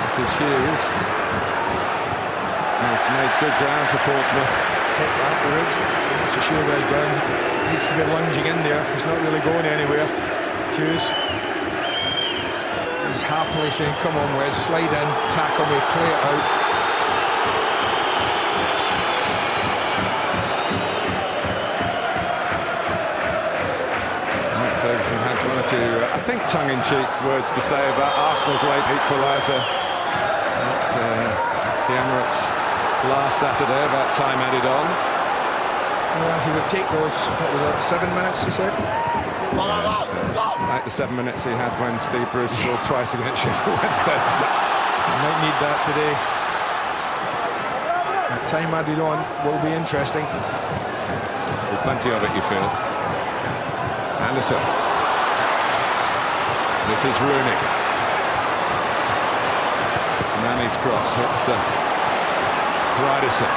This is Hughes. He's made good ground for Portsmouth. Take that, the ridge. I'm not so sure where he's going. Needs to be lunging in there. He's not really going anywhere. Hughes. He's happily saying, come on Wes, slide in, tackle me, play it out. Ferguson had one or two, I think, tongue-in-cheek words to say about Arsenal's late equaliser at the Emirates last Saturday, about time added on. He would take those, what was it, 7 minutes, he said? Yes, like the 7 minutes he had when Steve Bruce scored twice against Sheffield Wednesday. He might need that today. The time added on will be interesting. With plenty of it, you feel. Anderson. This is Rooney. Nani's cross hits Ryderson.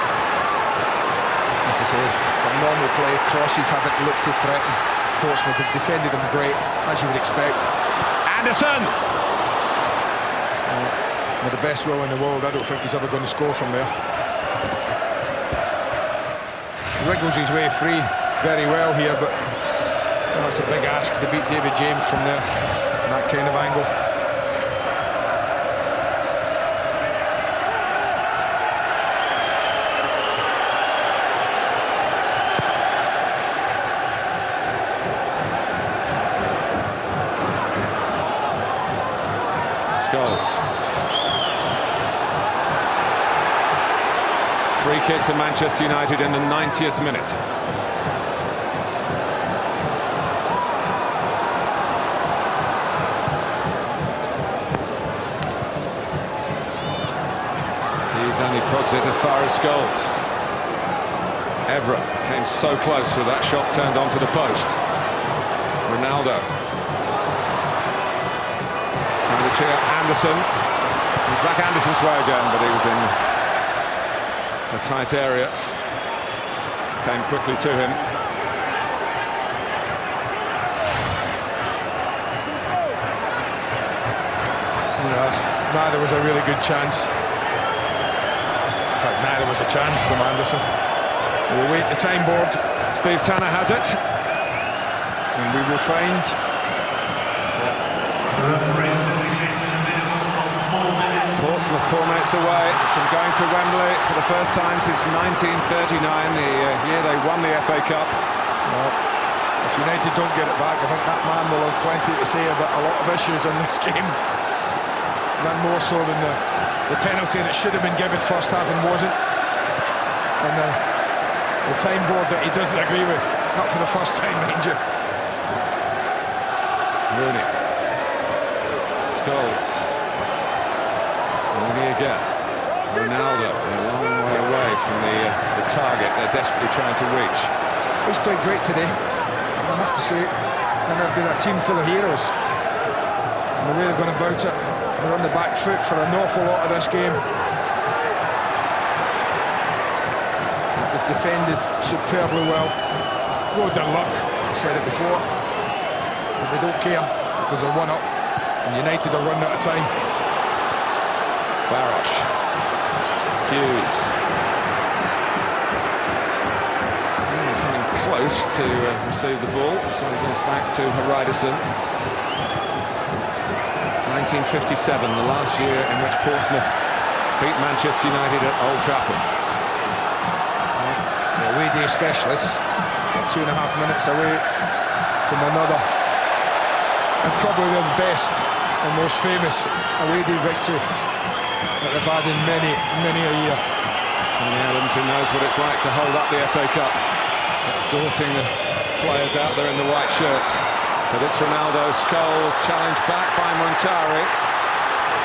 As I say, from normal play, crosses haven't looked to threaten. Portsmouth have defended them great, as you would expect. Anderson! With the best will in the world, I don't think he's ever going to score from there. He wriggles his way free very well here, but it's a big ask to beat David James from there, in that kind of angle. Free kick to Manchester United in the 90th minute. He's only puts it as far as Scholes. Evra came so close with that shot turned onto the post. Ronaldo. Trying to cheer Anderson. He's back Anderson's way again, but he was in a tight area. Came quickly to him. Neither was a really good chance. In fact, neither was a chance from Anderson. We'll wait the time board. Steve Tanner has it. And we will find... The referee has indicated a minimum of 4 minutes. Portsmouth 4 minutes away from going to Wembley for the first time since 1939, the year they won the FA Cup. Well, if United don't get it back, I think that man will have plenty to say about a lot of issues in this game. None more so than the penalty that should have been given first half and wasn't. And the time board that he doesn't agree with. Not for the first time, mind you. Rooney. Scholes. Rooney again. Ronaldo, a long way away from the target they're desperately trying to reach. He's played great today, I have to say. And they've been a team full of heroes. And the way they're going about it, they're on the back foot for an awful lot of this game. They've defended superbly well. Rode their luck, I've said it before. But they don't care, because they're one up. And United are running out of time. Barosh. Hughes. Coming close to receive the ball, so he goes back to Ryderson. 1957, the last year in which Portsmouth beat Manchester United at Old Trafford. The away day specialists, 2.5 minutes away from another, and probably the best and most famous away day victory that they've had in many a year. Tony Adams, who knows what it's like to hold up the FA Cup, sorting the players out there in the white shirts. But it's Ronaldo. Scholes challenged back by Montari.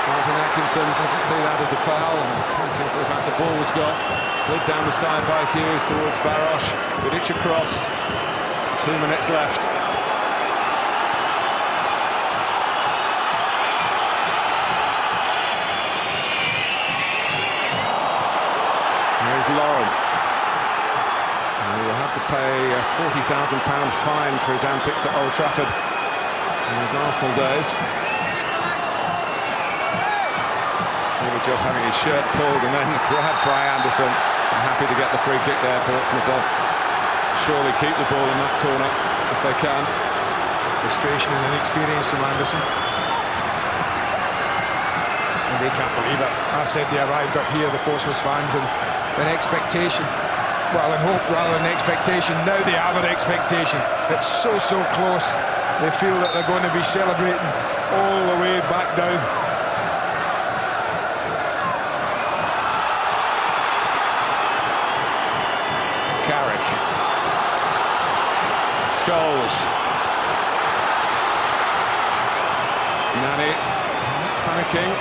Martin Atkinson doesn't see that as a foul, and pointing to the fact the ball was got. Slid down the side by Hughes towards Barosh. Vidic across. 2 minutes left. £40,000 fine for his antics at Old Trafford in his Arsenal days. Did a job having his shirt pulled and then grabbed by Anderson. I'm happy to get the free kick there. Portsmouth will surely keep the ball in that corner if they can. Frustration and inexperience from Anderson. And they can't believe it. I said they arrived up here, the Portsmouth fans, and an expectation. Well, in hope rather than expectation. Now they have an expectation. It's so close. They feel that they're going to be celebrating all the way back down. Carrick. Scholes. Nani panicking.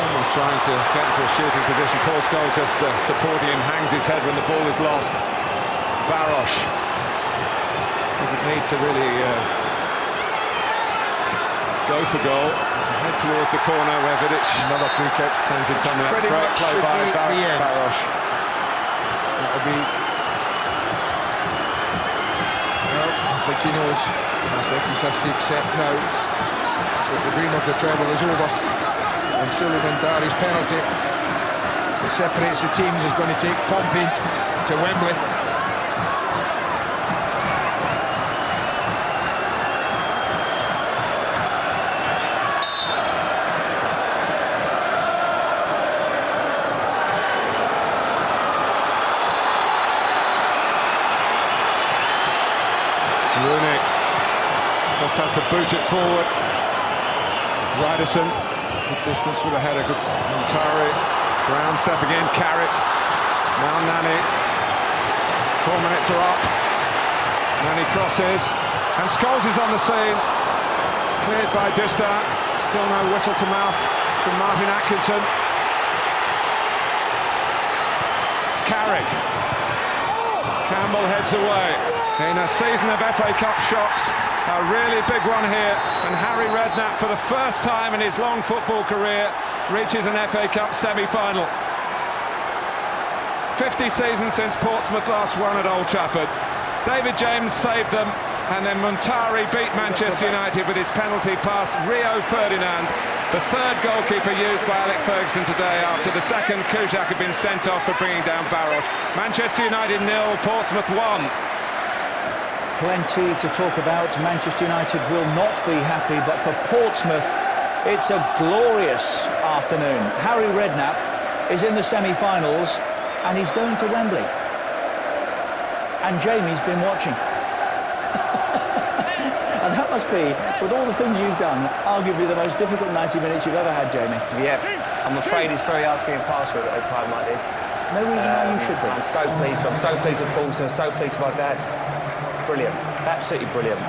Almost trying to get into a shooting position. Paul Scholes just supporting him, hangs his head when the ball is lost. Barosh doesn't need to really go for goal. Head towards the corner where Vidic, another free kick, sends him tumbling. That's great play by Barosh. That'll be... Well, I think he knows. I think he has to accept now that the dream of the treble is over. And Montari's penalty that separates the teams is going to take Pompey to Wembley. Just has to boot it forward. Ryderson, good distance with a header. Good Montari. Brown step again. Carrick. Now Nani. 4 minutes are up. Nani crosses. And Scholes is on the scene. Cleared by Distar. Still no whistle to mouth from Martin Atkinson. Carrick. Campbell heads away. In a season of FA Cup shocks, a really big one here, and Harry Redknapp, for the first time in his long football career, reaches an FA Cup semi-final. 50 seasons since Portsmouth last won at Old Trafford. David James saved them, and then Montari beat Manchester United with his penalty past Rio Ferdinand, the third goalkeeper used by Alec Ferguson today after the second Kujak had been sent off for bringing down Barosh. Manchester United 0, Portsmouth 1. Plenty to talk about. Manchester United will not be happy, but for Portsmouth, it's a glorious afternoon. Harry Redknapp is in the semi-finals, and he's going to Wembley. And Jamie's been watching. And that must be, with all the things you've done, arguably the most difficult 90 minutes you've ever had, Jamie. Yeah, I'm afraid it's very hard to be impartial at a time like this. No reason why you should be. I'm so pleased with Paulson, I'm so pleased with my dad. Brilliant, absolutely brilliant.